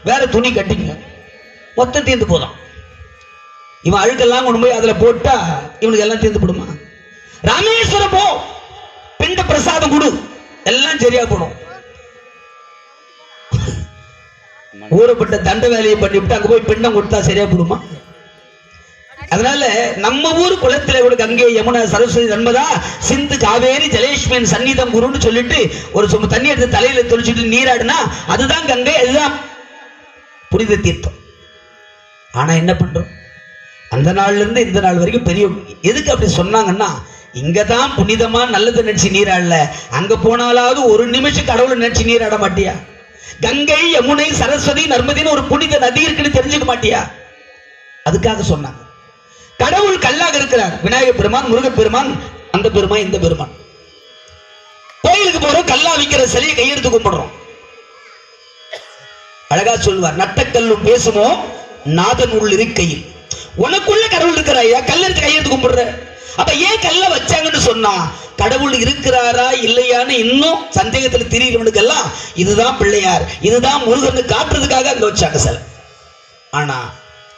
வேற துணி கட்டிங்க, மொத்தம் தீர்ந்து போதும். இவன் அழுக்கெல்லாம் கொண்டு போய் அதுல போட்டா இவனுக்கு எல்லாம் தீர்ந்து போடுமா? ராமேஸ்வரம் போ, பிண்ட பிரசாதம் கொடு, எல்லாம் சரியா போடும். ஊறப்பட்ட தண்ட வேலையை பண்ணிவிட்டு அங்க போய் பிண்டம் கொடுத்தா சரியா போடுமா? அதனால நம்ம ஊர் குளத்துல ஒரு கங்கை யமுனா சரஸ்வதி நர்மதா சிந்து காவேரி ஜலேஷ்மியின் சன்னிதம் குருன்னு சொல்லிட்டு ஒரு சொம்பு தண்ணி எடுத்து தலையில தொளிச்சுட்டு நீராடுனா அதுதான் கங்கை, அதுதான் புனித தீர்த்தம். ஆனா என்ன பண்றோம், அந்த நாள்ல இருந்து இந்த நாள் வரைக்கும் பெரிய எதுக்கு அப்படி சொன்னாங்கன்னா, இங்கதான் புனிதமா நல்லது நினைச்சு நீராடல, அங்க போனாலாவது ஒரு நிமிஷம் கடவுளை நினைச்சு நீராட மாட்டியா? கங்கை யமுனை சரஸ்வதி நர்மதின்னு ஒரு புனித நதி இருக்குன்னு தெரிஞ்சுக்க மாட்டியா? அதுக்காக சொன்னாங்க. கடவுள் கல்லாக இருக்கிறார், விநாயகர் பெருமான், முருகப் பெருமான், அந்த பெருமான் இந்த பெருமான். கோயிலுக்கு போறோம், கல்லா விக்கிற சிலையை கையெடுத்து கும்பிடுறோம். அழகா சொல்வார், நட்டக்கல்லும் பேசுமோ நாதன் உள் இருக்கையில். உனக்குள்ள கடவுள் இருக்கிறாயா, கல் எடுத்து கையெடுத்து கும்பிடுற. அப்ப ஏன் கல்ல வச்சாங்கன்னு சொன்னா, கடவுள் இருக்கிறாரா இல்லையான்னு இன்னும் சந்தேகத்தில் திரிகிறவனுக்கெல்லாம் இதுதான் பிள்ளையார், இதுதான் முருகன் காட்டுறதுக்காக அங்க வச்சாங்க சிலை. ஆனா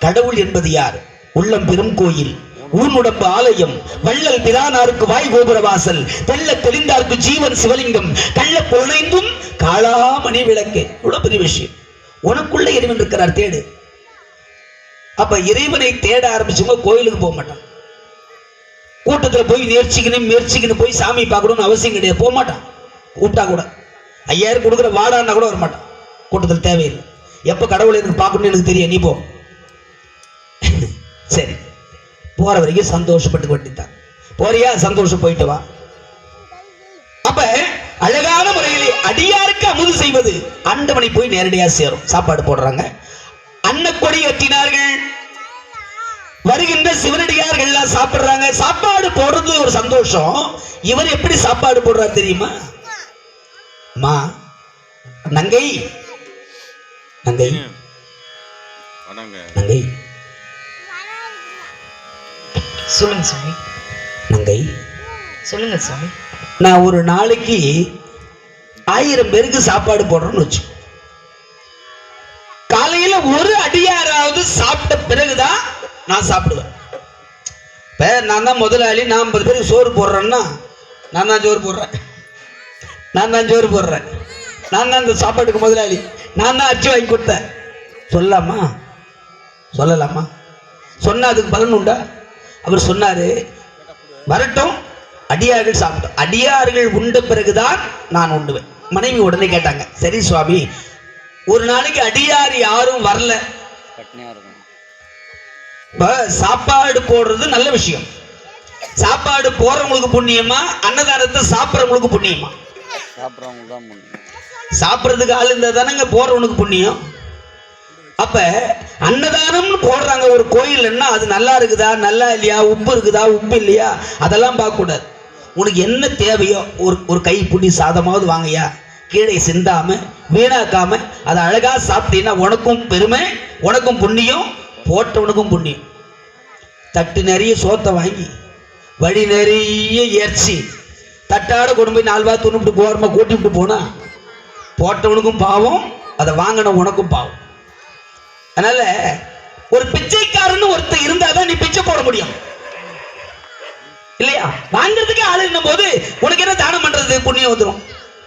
கடவுள் என்பது யார்? உள்ளம் பெரும் கோயில், ஊனுடம்பு ஆலயம், வள்ளல் பிரானாருக்கு வாய் கோபுர வாசல், தெள்ள தெளிந்தார்க்கு ஜீவன் சிவலிங்கம், கள்ள பொருளைந்தும் காளாமணி விளக்கு. இவ்வளவு பெரிய விஷயம். உனக்குள்ள இறைவன் இருக்கிறார், தேடு. அப்ப இறைவனை தேட ஆரம்பிச்சவங்க கோயிலுக்கு போக மாட்டான். கூட்டத்துல போய் முயற்சிக்கணும் போய் சாமி பார்க்கணும்னு அவசியம் கிடையாது, போக மாட்டான். கூப்பிட்டா கூட 5000 கொடுக்குற வாடான்னா கூட வர மாட்டான். கூட்டத்தில் தேவையில்லை. எப்ப கடவுளை எனக்கு பார்க்கணும்னு எனக்கு தெரியும், நீ போ. சரி, போற வரைக்கும் சந்தோஷப்பட்டு வேண்டித்தான். போறியா, சந்தோஷம், போயிட்டு வா. அப்ப அழகான முறையிலே அடியாருக்கு அமுது செய்வது ஆண்டவனை போய் நேரடியா சேரும். சாப்பாடு போடுறாங்க, அன்னக்கொடி கட்டினார்கள், வருகின்ற சிவனடியார்கள் எல்லாம் சாப்பிடுறாங்க. சாப்பாடு போடுறது ஒரு சந்தோஷம். இவர் எப்படி சாப்பாடு போடுறார் தெரியுமா? மா நங்கை நங்கை நங்கை சொல்லுங்க சாமி. நங்கை சொல்லுங்க சாமி. நான் ஒரு நாளைக்கு 1000 பேருக்கு சாப்பாடு போடுறேன்னு வச்சு, காலையில ஒரு அடியாராவது சாப்பிட்ட பிறகுதான் நான் சாப்பிடுவேன். இப்ப நான் தான் முதலாளி, நான் 50 பேருக்கு சோறு போடுறேன்னா நான் தான் சோறு போடுறேன், நான் தான் சோறு போடுறேன், நான் தான் இந்த சாப்பாட்டுக்கு முதலாளி, நான் தான் அச்சு வாங்கி கொடுத்தேன். சொல்லலாமா? சொல்லலாமா? சொன்னா அதுக்கு பலன் உண்டா? அவர் சொன்னாரு, வரட்டும் அடியார்கள் சாப்பிட்டோம், அடியார்கள் உண்ட பிறகுதான் நான் உண்டுவேன். மனைவி உடனே கேட்டாங்க, சரி சுவாமி, ஒரு நாளைக்கு அடியார் யாரும் வரல, சாப்பாடு போடுறது நல்ல விஷயம். சாப்பாடு போறவங்களுக்கு புண்ணியமா, அன்னதானத்தை சாப்பிட்றவங்களுக்கு புண்ணியமா? சாப்பிட்றதுக்கு ஆள் இருந்தா தானங்க போறவனுக்கு புண்ணியம். அப்ப அன்னதானம்னு போடுறாங்க ஒரு கோயில்னா, அது நல்லா இருக்குதா நல்லா இல்லையா, உப்பு இருக்குதா உப்பு இல்லையா, அதெல்லாம் பார்க்க கூடாது. உனக்கு என்ன தேவையோ ஒரு கை புண்ணி சாதமாவது வாங்கயா, கீழே சிந்தாம வீணாக்காம அதை அழகா சாப்பிட்டீங்கன்னா உனக்கும் பெருமை, உனக்கும் புண்ணியம், போட்டவனுக்கும் புண்ணியம். தட்டு நிறைய சோத்தை வாங்கி வழி நிறைய இறைச்சி தட்டாட கொண்டு போய் 4 வாரம் துணுப்பிட்டு போறமா கூட்டிவிட்டு போனா போட்டவனுக்கும் பாவம், அதை வாங்கின உனக்கும் பாவம். அதனால ஒரு பிச்சைக்காரன்னு ஒருத்தர் இருந்தாதான் நீ பிச்சை போட முடியும் இல்லையா? வாங்கிறதுக்கே ஆளு என்னும் போது உனக்கு என்ன தானம் பண்றது, புண்ணியம் வந்துடும்.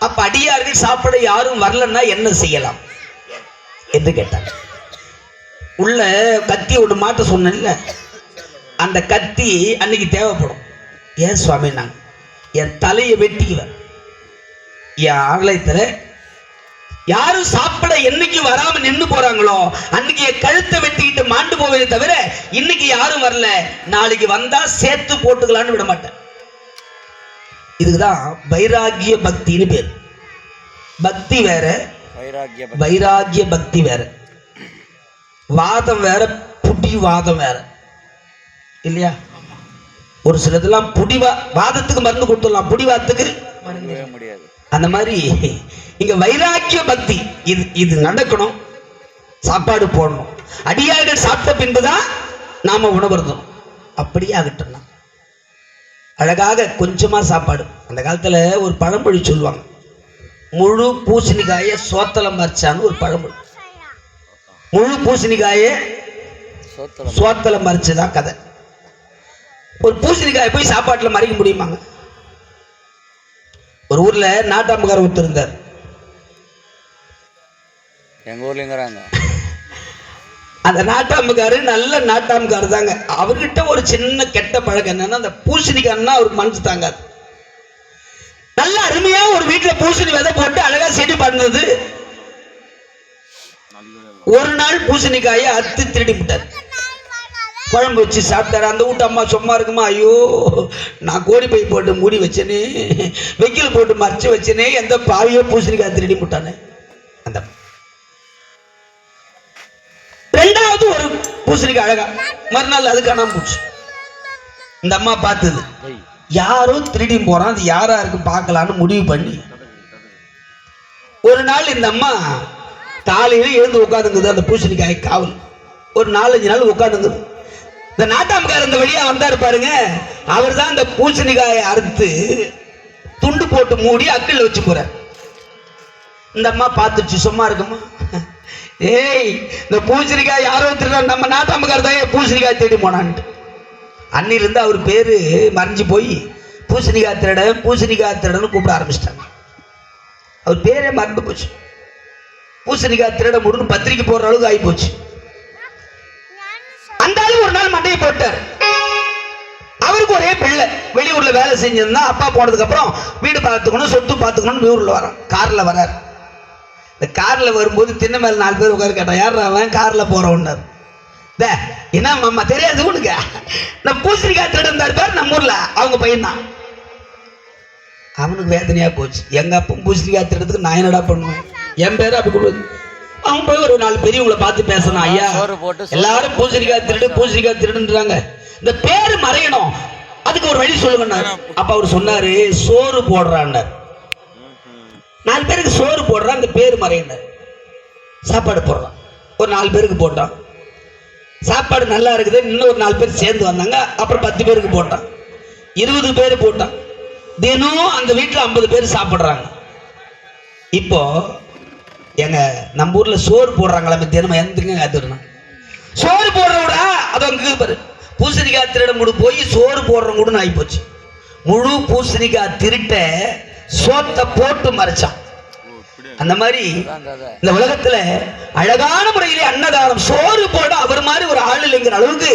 அப்ப அடியார்கள் சாப்பிட யாரும் வரலன்னா என்ன செய்யலாம்? என்று கேட்டாங்க. உள்ள கத்தி ஒன்று மாட்ட சொன்னேன்ல, அந்த கத்தி அன்னைக்கு தேவைப்படும். ஏன் சுவாமி, நான் என் தலையை வெட்டிக்குவேன். என் ஆலயத்தில் யாரும் சாப்பிட என்னைக்கு வராம நின்று போறாங்களோ அன்னைக்கு என் கழுத்தை வெட்டிக்கிட்டு மாண்டு போவதே தவிர இன்னைக்கு யாரும் வரல, நாளைக்கு வந்தா சேர்த்து போட்டுக்கலான்னு விட மாட்டேன். இதுக்குதான் வைராகிய பக்தின்னு பேர். பக்தி வேற, வைராகிய பக்தி வேற. வாதம் வேற, புடி வாதம் வேற இல்லையா? ஒரு சிலதெல்லாம் வாதத்துக்கு மருந்து கொடுத்துடலாம், புடிவாதத்துக்கு முடியாது. அந்த மாதிரி இங்க வைராக்கிய பக்தி. இது நடக்கணும், சாப்பாடு போடணும், அடியார்கள் சாப்பிட்ட பின்புதான் நாம உணவருந்தோம். அப்படியே ஆகட்டும். அழகாக கொஞ்சமா சாப்பாடு. அந்த காலத்துல ஒரு பழமொழி சொல்லுவாங்க, முழு பூசணிக்காய சோத்தலம் மறைச்சான்னு ஒரு பழமொழி. முழு பூசணிக்காய சோத்தலம் மறைச்சுதான் கதை. ஒரு பூசணிக்காய போய் சாப்பாட்டுல மறைக்க முடியுமாங்க? ஒரு ஊர்ல நாட்டாம்புக்கார ஒருத்தர் இருந்தார். எங்க ஊர்லங்கிறாங்க. அந்த நாட்டாம்புக்காரு நல்ல நாட்டாம்புக்காரு தாங்க. அவர்கிட்ட ஒரு சின்ன கெட்ட பழக்கம் என்னன்னா, அந்த பூசணிக்காய்னா அவருக்கு மனசு தாங்காது. நல்ல அருமையா ஒரு வீட்டுல பூசணி விதை போட்டு அழகா செடி பண்ணது. ஒரு நாள் பூசணிக்காயை அறுத்து திருடி விட்டார். குழம்பு வச்சு சாப்பிட்டாரு. அந்த வீட்டு அம்மா சும்மா இருக்குமா, ஐயோ நான் கோடி பை போட்டு மூடி வச்சேனே, வெக்கில் போட்டு மறைச்சு வச்சேனே, எந்த பாவியோ பூசணிக்காய் திருடி விட்டானே. அந்த ரெண்டாவது ஒரு பூசணிக்காய் அழகா மறுநாள் அது காணாம போச்சு. இந்த அம்மா பார்த்தது, யாரோ திருடி போறான், அது யாரா இருக்கு பார்க்கலான்னு முடிவு பண்ணி ஒரு நாள் இந்த அம்மா காலையில எழுந்து உட்காந்துங்குது அந்த பூசணிக்காய் காவல். ஒரு 4-5 நாள் உட்காந்துங்குது. இந்த நாட்டாம்காரர் இந்த வழியா வந்தாரு பாருங்க, அவர் தான் இந்த பூசணிக்காயை அறுத்து துண்டு போட்டு மூடி அக்கில் வச்சு போறார். இந்த அம்மா பார்த்துச்சு, சும்மா இருக்குமா, ஏய் இந்த பூசணிக்காய் யாரோ திருட, நம்ம நாட்டாம்காரர் தான் பூசணிக்காய் தேடி போனான்ட்டு. அன்னிலிருந்து அவர் பேரு மறைஞ்சு போய் பூசணிக்காய் திருடன்னு கூப்பிட ஆரம்பிச்சிட்டாங்க. அவர் பேரே மறந்து போச்சு. பூசணிக்காய் திருட முடின்னு பத்திரிக்கை போடுற அளவுக்கு ஆகி போச்சு. அந்த ஆளு ஒரு நாள் மண்டையை போட்டார். அவருக்கு ஒரே பிள்ளை, வெளியூர்ல வேலை செஞ்சிருந்தா, அப்பா போனதுக்கு அப்புறம் வீடு பார்த்துக்கணும், சொத்து பார்த்துக்கணும்னு ஊர்ல வரான். கார்ல வரார். இந்த கார்ல வரும்போது திண்ணை மேல 4 பேர் உட்காரு கேட்டா, யார் அவன் கார்ல போறவன்னார். என்ன மாமா தெரியாது உனக்கு, நான் பூசணிக்காய் திருட இருந்தாரு பேர் நம்ம ஊர்ல, அவங்க பையன் தான். அவனுக்கு வேதனையா போச்சு. எங்க அப்பா பூசணிக்காய் திருடத்துக்கு நான் என்னடா பண்ணுவேன், என் பேரு அப்படி கொடுக்குது. அவன் போய் ஒரு 4 பெரியவங்களை பார்த்து பேசணும், ஐயா எல்லாரும் பூசணிக்காய் திருடுன்றாங்க, இந்த பேரு மறையணும், அதுக்கு ஒரு வழி சொல்லுங்க. அப்ப அவர் சொன்னாரு, சோறு போடுறான்னார். 4 பேருக்கு சோறு போடுறான், இந்த பேரு மறையினார். சாப்பாடு போடுறான், ஒரு 4 பேருக்கு போட்டான். சாப்பாடு நல்லா இருக்குது, இன்னும் ஒரு 4 பேர் சேர்ந்து வந்தாங்க. அப்புறம் 10 பேருக்கு போட்டான், 20 பேர் போட்டான். தினம் அந்த வீட்டில் 50 பேர் சாப்பிட்றாங்க. இப்போ எங்க நம்ம ஊர்ல சோறு போடுறாங்களா, தினமும் எந்தங்க காத்துடணும் சோறு போடுறவட அது அங்கே பாரு, பூசணிக்காய் திருட முடி போய் சோறு போடுற கூட ஆகி போச்சு. முழு பூசணிக்காய் திருட்ட சோத்தை போட்டு மறைச்சான். அந்த மாதிரி இந்த உலகத்துல அழகான முறையிலே அன்னதானம், சோறு போட அவர் மாதிரி ஒரு ஆள் இல்லைங்கிற அளவுக்கு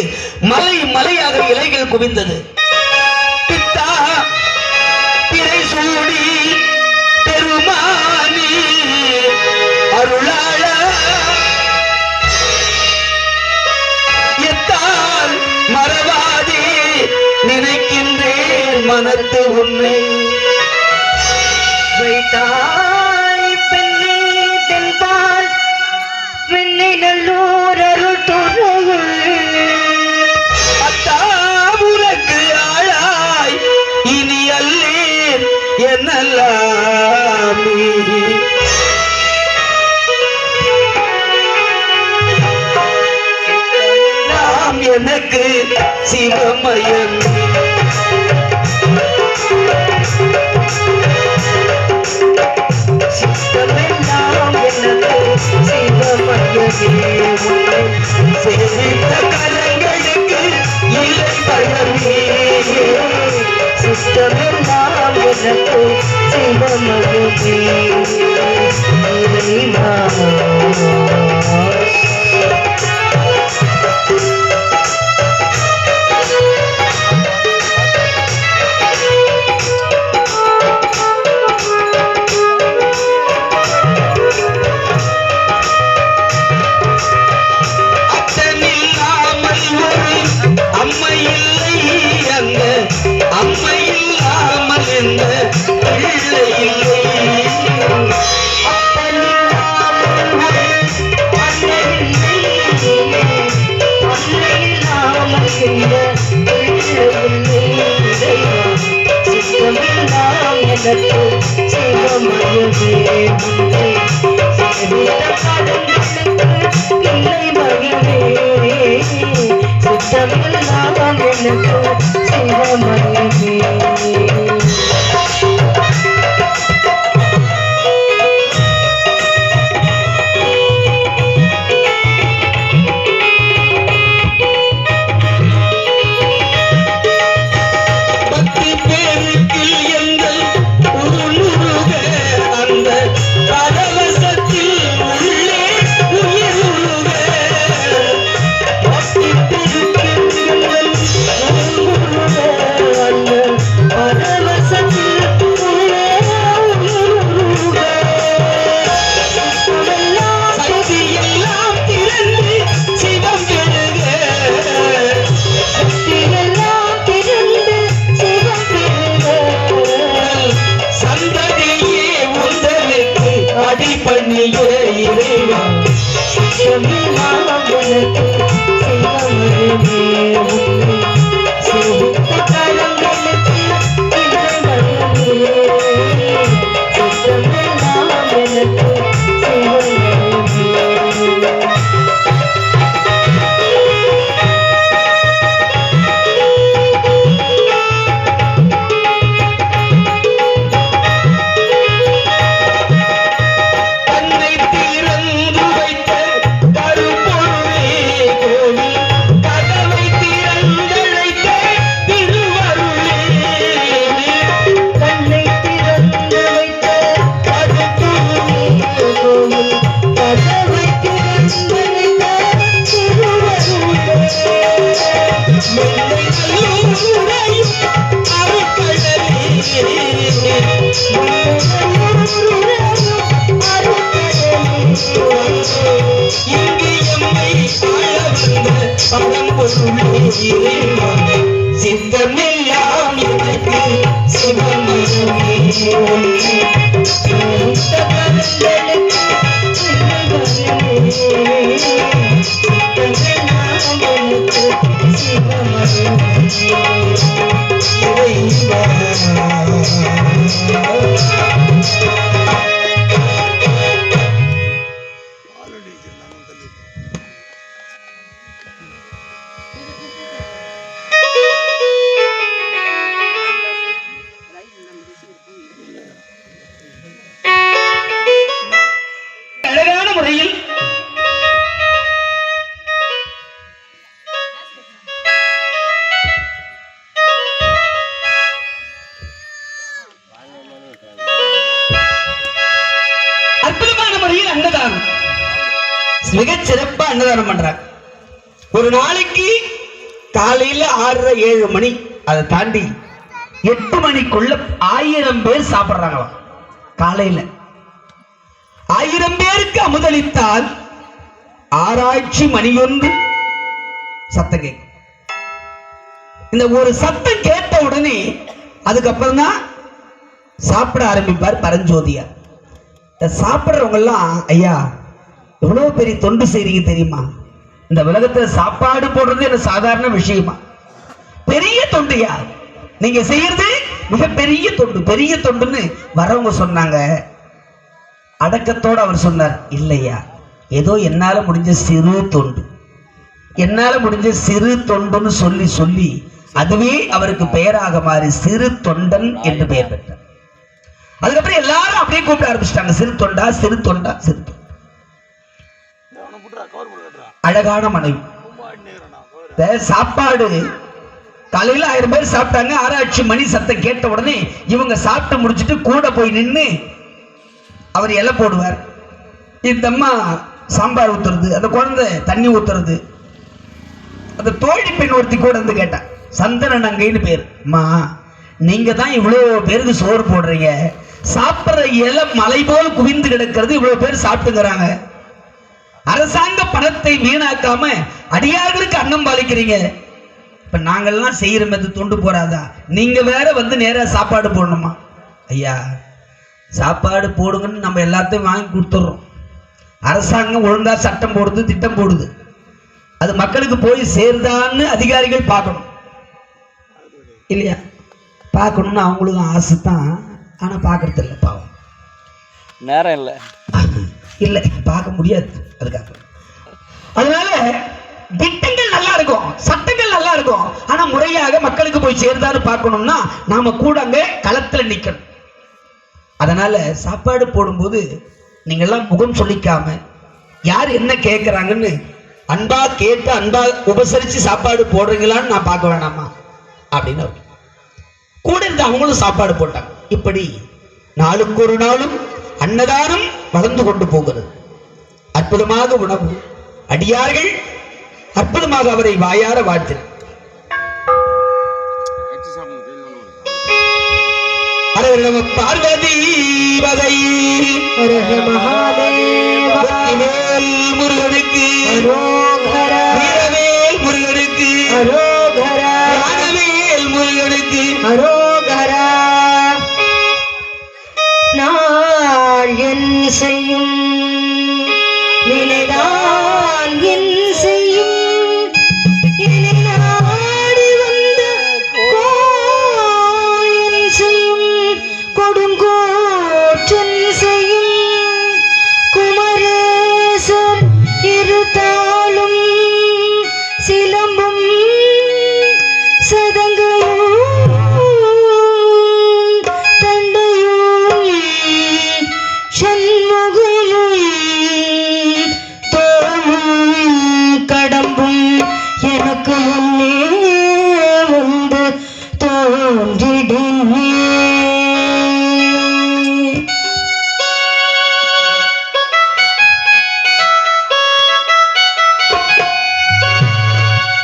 மலையாக இலைகள் குவிந்தது. பித்தா பிறை சூடி பெருமானி அருளாள எத்தால் மறவாதே நினைக்கின்றேன் மனத்து உன்னை. வைத்தாய் பெண்ணே தென்பால் வெண்ணை நல்லூர் அருள் துறையுள் அத்தாவுரக்கு ஆளாய் இனி அல்லேன் என்னல்லாமே. நாம் எனக்கு சிவமயம் சித்தமெல்லாம் எனக்கு சிவமயமே உன்னை சேவித்த கரங்களுக்கு இல்லை பயமே. சித்தமெல்லாம் எனக்கு சிவமயமே இறைவா. எனக்கு சிவமயமே உன்னை சேவித்த கடங்களுக்கு இல்லை மயமே சித்தமெல்லாம் எனக்கு சிவமயமே சித்தமெல்லாம் எனக்கு சிவமயமே அழகான முறையில் அற்புதமான முறையில் அன்னதானம் மிகச் சிறப்பா அன்னதானம் பண்றாங்க. ஒரு நாளைக்கு காலையில 6:30 7 மணி, அதை தாண்டி 8 மணிக்குள்ள 1000 பேர் சாப்பிடுறாங்களாம். காலையில 1000 பேருக்கு அமுதளித்தால் ஆராய்ச்சி மணியொன்று சத்தம் கேட்கும். இந்த ஒரு சத்தம் கேட்ட உடனே அதுக்கப்புறம் தான் சாப்பிட ஆரம்பிப்பார் பரஞ்சோதியார். சாப்பிட்றவங்க எல்லாம், ஐயா எவ்வளவு பெரிய தொண்டு செய்றீங்க தெரியுமா, இந்த உலகத்துல சாப்பாடு போடுறது என்ன சாதாரண விஷயமா, பெரிய தொண்டுயா நீங்க செய்யறது, மிக பெரிய தொண்டு, பெரிய தொண்டுன்னு வரவங்க சொன்னாங்க. அடக்கத்தோடு அவர் சொன்னார், இல்லையா ஏதோ என்னால முடிஞ்ச சிறு தொண்டு, என்னால முடிஞ்ச சிறு தொண்டுன்னு சொல்லி சொல்லி அதுவே அவருக்கு பெயராக மாறி சிறு தொண்டன் என்று பெயர் பெற்றார். அதுக்கப்புறம் எல்லாரும் அப்படியே கூப்பிட ஆரம்பிச்சிட்டாங்க, சிறு தொண்டா சிறு தொண்டா சிறு தொண்டா. அழகான மனைவி. சாப்பாடு காலையில 1000 பேர் சாப்பிட்டாங்க. ஆராய்ச்சி மணி சத்தம் கேட்ட உடனே இவங்க சாப்பிட்டு முடிச்சுட்டு கூட போய் நின்று அவர் இலை போடுவார். இந்த அம்மா சாம்பார் ஊத்துறது, அந்த குழந்தை தண்ணி ஊத்துறது. அந்த தோழி பெண் ஒருத்தி கூட வந்து கேட்டா, சந்தன நங்கைன்னு பேர், அம்மா நீங்க தான் இவ்வளவு பேருக்கு சோறு போடுறீங்க, சாப்பிட்ற இலை மலை போல் குவிந்து கிடக்கிறது, இவ்வளவு பேர் சாப்பிட்டுங்கிறாங்க, அரசாங்க பணத்தை வீணாக்காம அடியார்களுக்கு அன்னம் பாலிக்கிறீங்க, இப்ப நாங்கள்லாம் செய்யற மெது தொண்டு போறாதா, நீங்க வேற வந்து நேரா சாப்பாடு போடணுமா? ஐயா சாப்பாடு போடுங்கன்னு நம்ம எல்லாத்தையும் வாங்கி கொடுத்துட்றோம், அரசாங்கம் ஒழுங்கா சட்டம் போடுது, திட்டம் போடுது, அது மக்களுக்கு போய் சேர்தான்னு அதிகாரிகள் பார்க்கணும் இல்லையா? பார்க்கணும்னு அவங்களுக்கும் ஆசை தான். ஆனா பாக்குறது இல்லை பாவம். நேரம் இல்லை. இல்லை பார்க்க முடியாது அதுக்காக. அதனால திட்டங்கள் நல்லா இருக்கும், சட்டங்கள் நல்லா இருக்கும், ஆனா முறையாக மக்களுக்கு போய் சேர்ந்தாரு பார்க்கணும்னா நாம கூட அங்க களத்துல நிக்கணும். அதனால சாப்பாடு போடும்போது நீங்க எல்லாம் முகம் சொல்லிக்காம யார் என்ன கேட்கறாங்கன்னு அன்பா கேட்டு அன்பா உபசரிச்சு சாப்பாடு போடுறீங்களான்னு நான் பார்க்க வேணாமா அப்படின்னு கூட இருந்து அவங்களும் சாப்பாடு போட்டாங்க. இப்படி நாளுக்கு ஒரு நாளும் அன்னதானம் வளர்ந்து கொண்டு போகிறது. அற்புதமாக உணவு, அடியார்கள் அற்புதமாக அவரை வாயார வாழ்த்தினர். பார்வதி வதை மகாதேவ் முருகனுக்கு வீரவேல் முருகனுக்கு ஞானவேல் முருகனுக்கு அரோகரா. நாள் என் செய்யும் வினைதான் என் செய்யும் என்னை நாடி வந்த கோயில் செய்யும் கொடுங்கோற்றன் செய்யும் குமரேசர் இருத்தாலும் சிலம்பும் சதங்கையும் தண்டையும் சண்முகமும் தோமும் கடம்பும் எனக்கு முன்னே வந்து தோன்றிடுமே.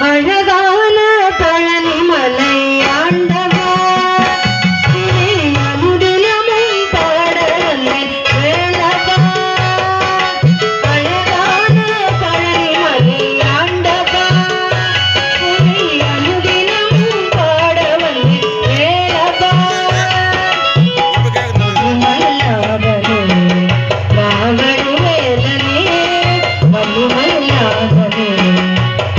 அழகான பழனிமலை ஆண்டவா, இனி அமுதினமும் பாட வந்தேன் வேளவா. அழகான பழனிமலை ஆண்டவா, இனி அமுதினமும் பாட வந்தேன் வேளவா. மல்லாதனே ராவணி வேலனே மல்லாதனே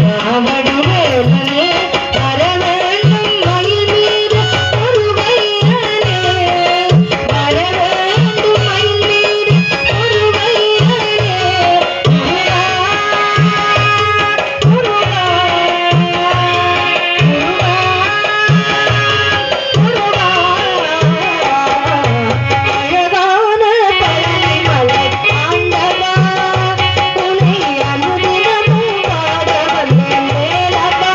ராவணி வேலனே வர வேண்டும் மயில் மீது ஒரு வைரனே, வர வேண்டும் மயில் மீது ஒரு வைரனே. முருகா முருகா முருகா அழகான பழனிமலை ஆண்டவா, உன்னை அனுதினமும் பாட வந்தேன் வேலவா.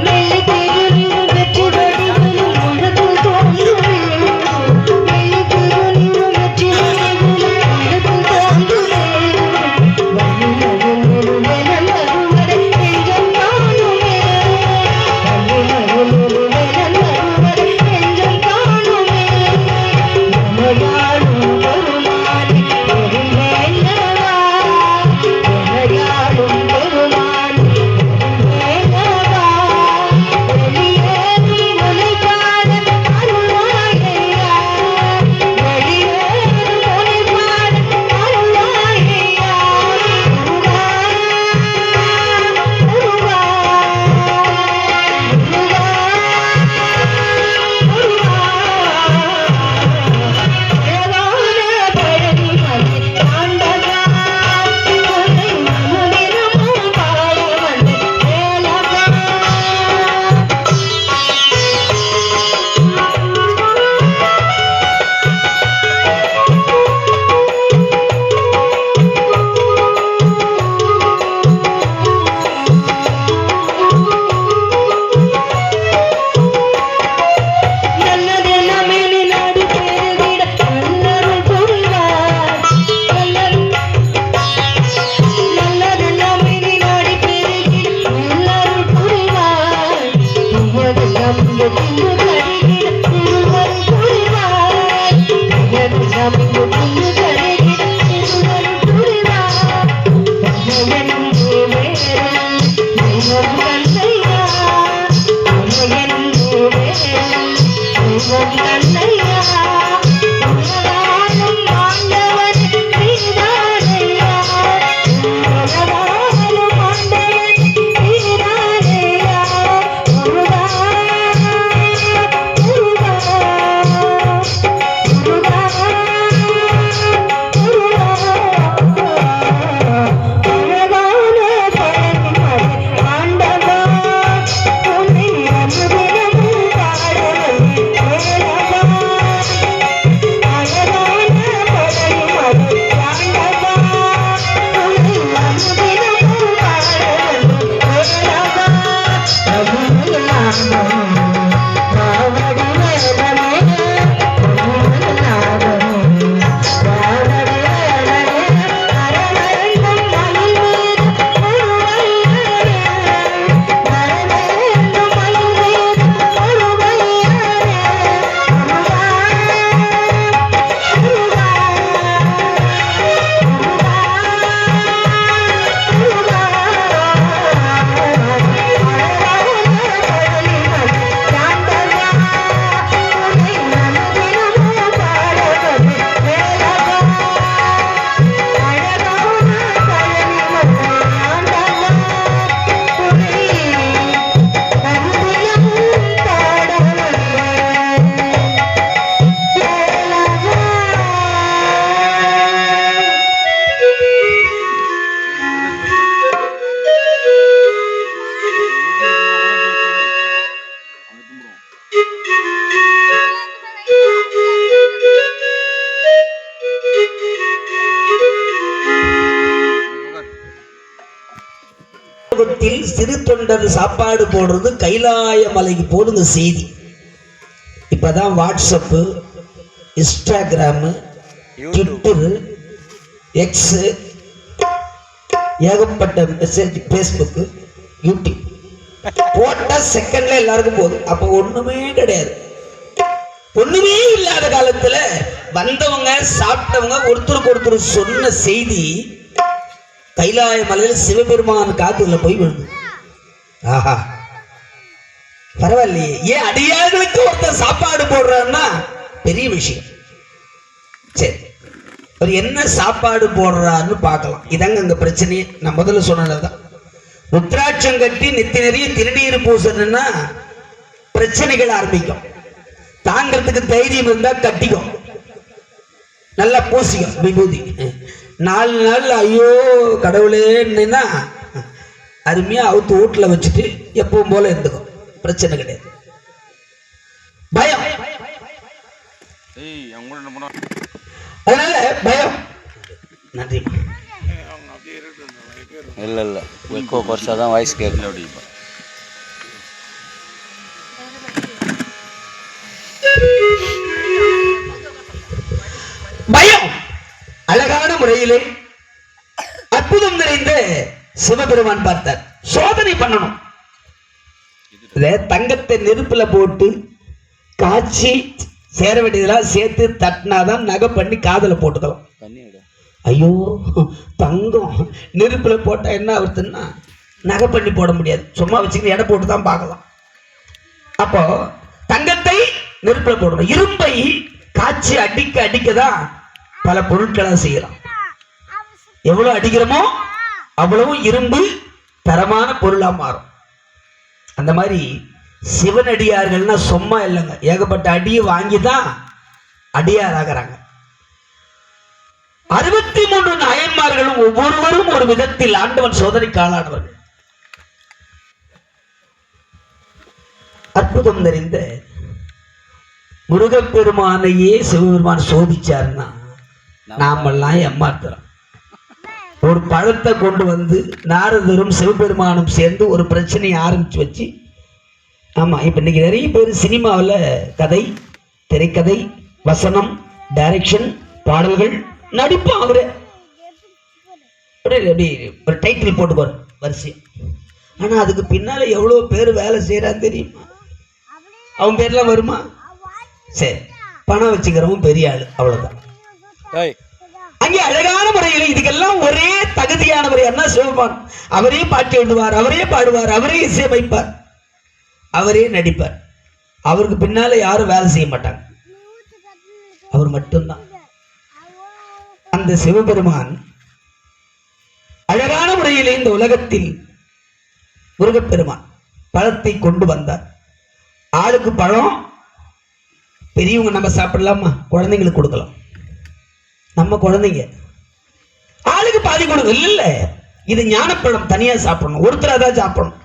மெல்லித் திருநீரும் வெற்றி வடிவிலும் உள்ளத்தில் தோன்றுமே, மெல்லித் திருநீரும் வெற்றி வடிவிலும் உள்ளத்தில் தோன்றுமே. வள்ளிமயில் வேலன் வருவதை நெஞ்சம் காணுமே, வள்ளிமயில் வேலன் வருவதை நெஞ்சம் காணுமே. எனையாளும் பெருமானே பெரும்பேலவா, எனையாளும் பெருமானே பெரும்பேலவா. வெளியேறும் முனைப்பாட அருள்வாயையா, வெளியேறும் முனைப்பாட அருள்வாயையா. முருகா முருகா முருகா அழகான பழனிமலை ஆண்டவா, உன்னை அனுதினமும் பாட வந்தேன் வேலவா. நல்லதெல்லாமே நீ நாடு பெருகிட நல்லருள் புரிவாய். நல்லதெல்லாமே நீ நாடி பெருகிட நல்லருள் புரிவாய். தீயதெல்லாம் இங்கு தின்று கருகிட திருவருள் புரிவாய். தீயதெல்லாம் இங்கு தின்று கருகிட திருவருள் புரிவாய். தன்னையென்று வேறும் தெய்வம் தன்னையா, தன்னையென்று வேறும் தெய்வம் தன்னையா. உலகாலும் குடும்பத்தில் சிறு தொண்டர் சாப்பாடு போடுறது கைலாய மலைக்கு போடுங்க செய்தி. இப்பதான் வாட்ஸ்அப்பு, இன்ஸ்டாகிராமு, ட்விட்டரு, எக்ஸ், ஏகப்பட்ட மெசேஜ், ஃபேஸ்புக்கு, யூடியூப் போட்டா செகண்ட்ல எல்லாருக்கும் போகுது. அப்ப ஒண்ணுமே கிடையாது. ஒண்ணுமே இல்லாத காலத்துல வந்தவங்க சாப்பிட்டவங்க ஒருத்தருக்கு ஒருத்தர் சொன்ன செய்தி கைலாய மலையில் சிவபெருமான் காத்துல போய் விழுந்து. ஆஹா, பரவாயில்லையே. ஏன் அடியார்களுக்கு ஒருத்தர் சாப்பாடு போடுறாருன்னா பெரிய விஷயம். சரி, அவர் என்ன சாப்பாடு போடுறாருன்னு பார்க்கலாம். இதாங்க இந்த பிரச்சனையே. நான் முதல்ல சொன்னதான், ருத்ராட்சம் கட்டி நெத்தி நிறைய திருநீர் பூசணும்னா பிரச்சனைகள் ஆரம்பிக்கும். தாங்கிறதுக்கு தைரியம் இருந்தா கட்டிக்கும், நல்லா பூசிக்கும் விபூதி. 4 நாள் ஐயோ கடவுளேன்னா அருமையா அவுத்து வீட்டுல வச்சுட்டு எப்பவும் போல இருந்துக்கும், பிரச்சனை கிடையாது. பயம், அதனால பயம். நன்றி. இல்ல இல்ல எக்கோ குறைச்சாதான் வாய்ஸ் கேட்கல. அப்படி பயம் அழகான முறையிலே அற்புதம் நிறைந்த சிவபெருமான் பார்த்தார். சோதனை பண்ணணும். தங்கத்தை நெருப்புல போட்டு காய்ச்சி சேர வேண்டியதெல்லாம் சேர்த்து தட்டினாதான் நகை பண்ணி காதல போட்டுக்கலாம். ஐயோ, தங்கம் நெருப்புல போட்டா என்ன ஆகுதுன்னா நகை பண்ணி போட முடியாது, சும்மா வச்சுக்கிட்டு எடை போட்டு தான் பார்க்கலாம். அப்போ தங்கத்தை நெருப்புல போடணும். இரும்பை காய்ச்சி அடிக்க அடிக்கதான் பல பொருட்களை செய்யலாம். எவ்வளவு அடிக்கிறோமோ அவ்வளவு இரும்பு தரமான பொருளா மாறும். அந்த மாதிரி சிவனடியார்கள்னா சும்மா இல்லைங்க, ஏகப்பட்ட அடியை வாங்கிதான் அடியார் ஆகிறாங்க. 63 நாயன்மார்களும் ஒவ்வொருவரும் ஒரு விதத்தில் ஆண்டவன் சோதனைக்கு ஆளானவர்கள். அற்புதம் நிறைந்த முருகப்பெருமானையே சிவபெருமான் சோதிச்சாருன்னா நாமெல்லாம் ஏமாத்துறோம். ஒரு பழத்தை கொண்டு வந்து நாரதரும் சிவபெருமானும் சேர்ந்து ஒரு பிரச்சனையை ஆரம்பிச்சு வச்சு, ஆமா இப்ப இன்னைக்கு நிறைய பேர் சினிமாவில் கதை, திரைக்கதை, வசனம், டைரக்ஷன், பாடல்கள், நடிப்பு, அவரு ஒரு டைட்டில் போட்டு போற வரிசையா. ஆனா அதுக்கு பின்னால எவ்வளவு பேர் வேலை செய்யறான்னு தெரியுமா? அவன் பேர்லாம் வருமா? சரி, பணம் வச்சுக்கிறவன் பெரிய ஆளு, அவ்வளவுதான். அங்கே அழகான முறையில் இதுக்கெல்லாம் ஒரே தகுதியானவர் என்ன? சிவபெருமான். அவரே பாட்டு எழுதுவார், அவரே பாடுவார், அவரே இசையமைப்பார், அவரே நடிப்பார். அவருக்கு பின்னால யாரும் வேலை செய்ய மாட்டாங்க, அவர் மட்டும்தான். அந்த சிவபெருமான் அழகான முறையிலே இந்த உலகத்தில் முருகப்பெருமான் பழத்தை கொண்டு வந்தார். ஆளுக்கு பழம், பெரியவங்க நம்ம சாப்பிடலாமா, குழந்தைங்களுக்கு கொடுக்கலாம். நம்ம குழந்தைங்க ஆளுக்கு பாதி கொடுக்க இல்ல, இது ஞானப்பழம் தனியா சாப்பிடணும், ஒருத்தர் அதான் சாப்பிடணும்.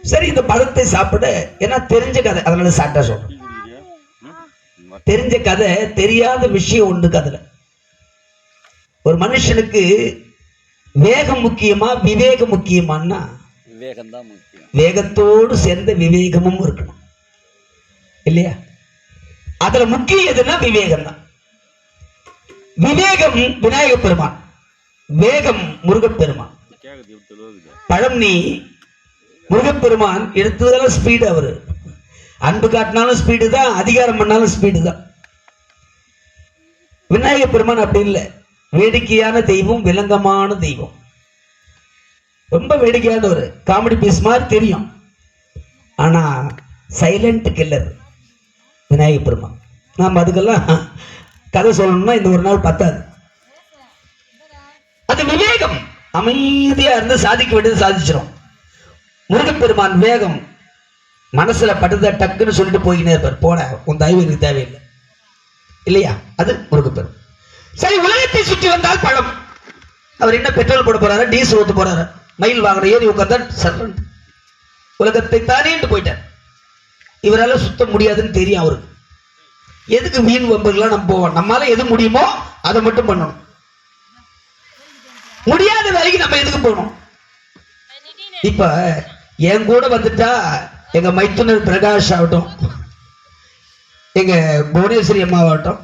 சரி, இந்த பழத்தை சாப்பிட ஏன்னா தெரிஞ்ச கதை, அதனால சாப்பிட்டா சொல்றேன். தெரிஞ்ச கதை, தெரியாத விஷயம் உண்டு கதையில. ஒரு மனுஷனுக்கு வேகம் முக்கியமா விவேகம் முக்கியமானா விவேகம் தான் முக்கியம். வேகத்தோடு சேர்ந்த விவேகமும் இருக்கணும் இல்லையா? அதுல முக்கியம் எதுன்னா விவேகம் தான். விவேகம் விநாயக பெருமான், வேகம் முருகப்பெருமான். பழம் நீ முருகப்பெருமான் எடுத்ததெல்லாம் ஸ்பீடு. அவரு அன்பு காட்டினாலும் ஸ்பீடு தான், அதிகாரம் பண்ணாலும் ஸ்பீடு தான். விநாயக பெருமான் அப்படி இல்லை, வேடிக்கையான தெய்வம், விலங்கமான தெய்வம். ரொம்ப வேடிக்கையான ஒரு காமெடி பீஸ் மாதிரி தெரியும், ஆனா சைலண்ட் கில்லர் விநாயக பெருமான். நாம் அதுக்கெல்லாம் கதை சொல்லணும்னா இந்த ஒரு நாள் பத்தாது. அது விவேகம், அமைதியா இருந்து சாதிக்க வேண்டியது சாதிச்சிடும். முருகப்பெருமான் வேகம், மனசுல படுத டக்குன்னு சொல்லிட்டு போயினே இருப்பார், போன உன் தயவு எனக்கு தேவையில்லை இல்லையா? அது முருகப்பெருமான். சரி, உலகத்தை சுற்றி வந்தால் பழம். அவர் என்ன பெட்ரோல் போட போறாரு, டீசல் ஊத்த போறாரு, மயில் வாங்குற ஏறி உட்கார்ந்தா சர்வன் உலகத்தை தானே போயிட்டார். இவரால் சுத்த முடியாதுன்னு தெரியும் அவருக்கு. எதுக்கு மீன் வம்புகள்லாம் நம்ம போவோம்? நம்மளால எது முடியுமோ அதை மட்டும் பண்ணணும். முடியாத வேலைக்கு நம்ம எதுக்கு போகணும்? இப்ப என் கூட வந்துட்டா எங்க மைத்துனர் பிரகாஷ் ஆகட்டும், எங்க புவனேஸ்வரி அம்மாவாகட்டும்,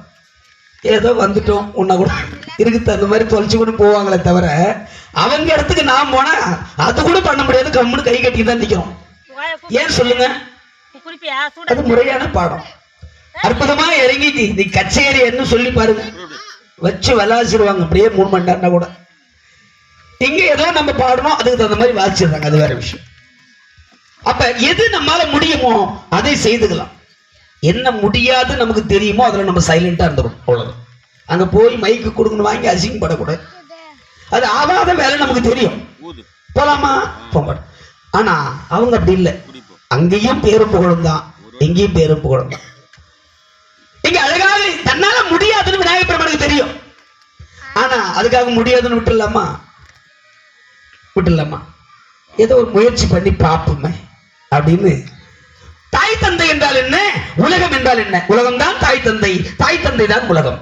ஏதோ வந்துட்டோம் உன்ன கூட இருக்கு அந்த மாதிரி தொலைச்சு கூட போவாங்களே தவிர அவங்க இடத்துக்கு நான் போனா அது கூட பண்ண முடியாது. கம்முன்னு கை கட்டி தான் நிக்கிறோம். ஏன் சொல்லுங்க? அது முறையான பாடம். அற்புதமா இறங்கி நீ கச்சேரி என்ன சொல்லி பாருங்க, வச்சு விளாசிடுவாங்க அப்படியே 3 மணி நேரம்னா கூட. இங்க ஏதோ நம்ம பாடணும், அதுக்கு தகுந்த மாதிரி வாசிடுறாங்க, அது வேற விஷயம். அப்ப எது நம்மால முடியுமோ அதை செய்துக்கலாம். என்ன முடியாது நமக்கு தெரியுமோ அதுல நம்ம சைலண்டா இருந்துடும், அவ்வளவுதான். அங்க போய் மைக்கு கொடுக்கணும் வாங்கி அசிங்கப்படக்கூடாது. அது ஆகாத வேலை நமக்கு தெரியும், போலாமா போக. ஆனா அவங்க அப்படி இல்லை, அங்கேயும் பேரும் புகழும் தான், எங்கேயும் பேரும் புகழும் தான். இங்க அழகாக தன்னால முடியாதுன்னு விநாயகர் பெருமானுக்கு தெரியும். ஆனா அதுக்காக முடியாதுன்னு விட்டுலாமா? விட்டுலாமா? ஏதோ ஒரு முயற்சி பண்ணி பார்ப்போமே அப்படின்னு. தாய் தந்தை என்றால் என்ன, உலகம் என்றால் என்ன? உலகம் தான் தாய் தந்தை, தாய் தந்தை தான் உலகம்.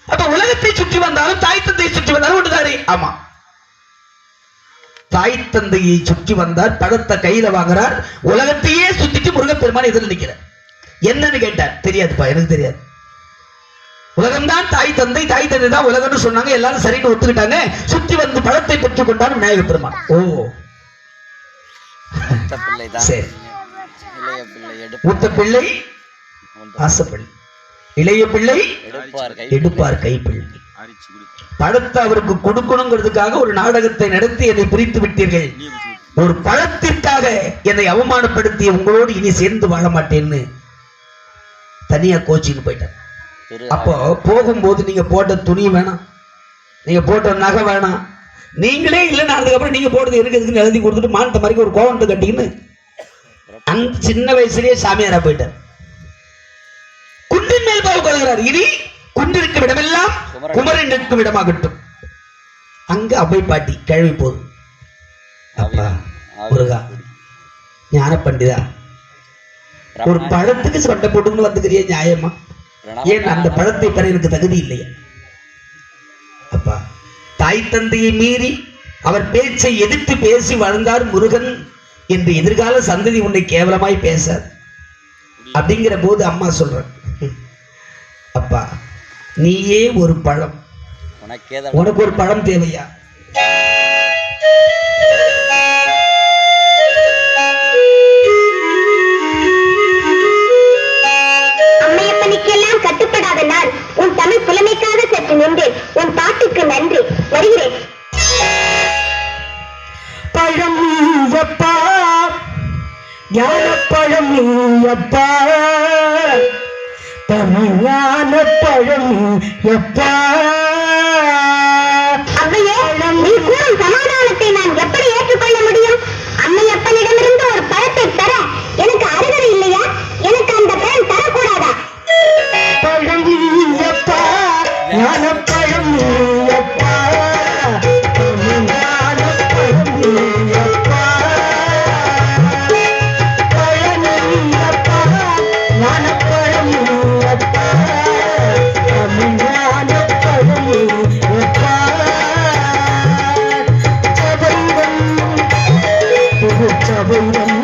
அப்ப உலகத்தை சுற்றி வந்தாலும் தாய் தந்தையை சுற்றி வந்தாலும் ஒன்றுதானே? ஆமா. தாய் தந்தையை சுற்றி வந்தார், பழத்தை கையில வாங்குறார், உலகத்தையே சுத்திட்டு முருகப்பெருமான் எதிர் நிற்கிறார். என்னன்னு கேட்டார், தெரியாதுப்பா, எனக்கு தெரியாது. உலகம்தான் தாய் தந்தை, தாய் தந்தை தான் உலகம்னு சொன்னாங்க, எல்லாரும் சரின்னு ஒத்துக்கிட்டாங்க. சுற்றி வந்து பழத்தை பெற்றுக் கொண்டார் விநாயகர் பெருமான். ஓ சரி. மூத்த பிள்ளை ஆசைப்பிள்ளை, இளைய பிள்ளை எடுப்பார் கைப்பிள்ளை. பழத்தை அவருக்கு கொடுக்கணுங்கிறதுக்காக ஒரு நாடகத்தை நடத்தி என்னை பிரித்து விட்டீர்கள். ஒரு பழத்திற்காக என்னை அவமானப்படுத்தி உங்களோடு இனி சேர்ந்து வாழ மாட்டேன்னு தனியா கோச்சின்னு போயிட்டார். அப்போ போகும்போது நீங்க போட்ட துணி வேணாம், நீங்க போட்ட நகை வேணாம், நீங்களே இல்லைன்னா அதுக்கப்புறம் நீங்க போட்டது இருக்குதுன்னு எழுதி கொடுத்துட்டு மானத்தை மாதிரி ஒரு கோவத்தை கட்டின்னு அந்த சின்ன வயசுலயே சாமியாரா போயிட்டார். குன்றின் மேல் போய் கொள்கிறார். இனி குன்றிருக்கும் இடமெல்லாம் குமரன் இருக்கும் இடமாகட்டும். அங்க அவை பாட்டி கிழவி போது, அப்பா முருகா ஞான பண்டிதா, ஒரு பழத்துக்கு சொட்டை போட்டுன்னு வந்துக்கிறிய நியாயமா? ஏன் அந்த பழத்தை பெற எனக்கு தகுதி இல்லையா? அப்பா, தாய் தந்தையை மீறி அவர் பேச்சை எதிர்த்து பேசி வாழ்ந்தார் முருகன் என்று எதிர்கால சந்ததி உன்னை கேவலமாய் பேசாது அப்படிங்கிற போது அம்மா சொல்ற, அப்பா நீயே ஒரு பழம், உனக்கு ஒரு பழம் தேவையா? அம்மையப்பனுக்கெல்லாம் கட்டுப்படாத நான் உன் தமிழ் புலமைக்காக சற்று நின்றேன். உன் பாட்டுக்கு நன்றி, வருகிறேன். பழம் நீயப்பா, ஞானப்பழம் நீயப்பா, தமிழான பழம் எப்பா. அவ்வையே, நீ கூறும் சமாதானத்தை நான் எப்படி ஏற்றுக்கொள்ள முடியும்? அம்மையப்பனிடமிருந்து ஒரு பழத்தை தர எனக்கு அருகதை இல்லையா? எனக்கு அந்த பழம் தரக்கூடாதா? பழம் எப்பா, ஞானப்பழம் எப்பா, தமிழான பழம் எப்பா, பழம் எப்பா, ஞானப்பழம் எப்பா, தமிழான பழம் எப்பா. சபைவன் புகுச்சபைவன்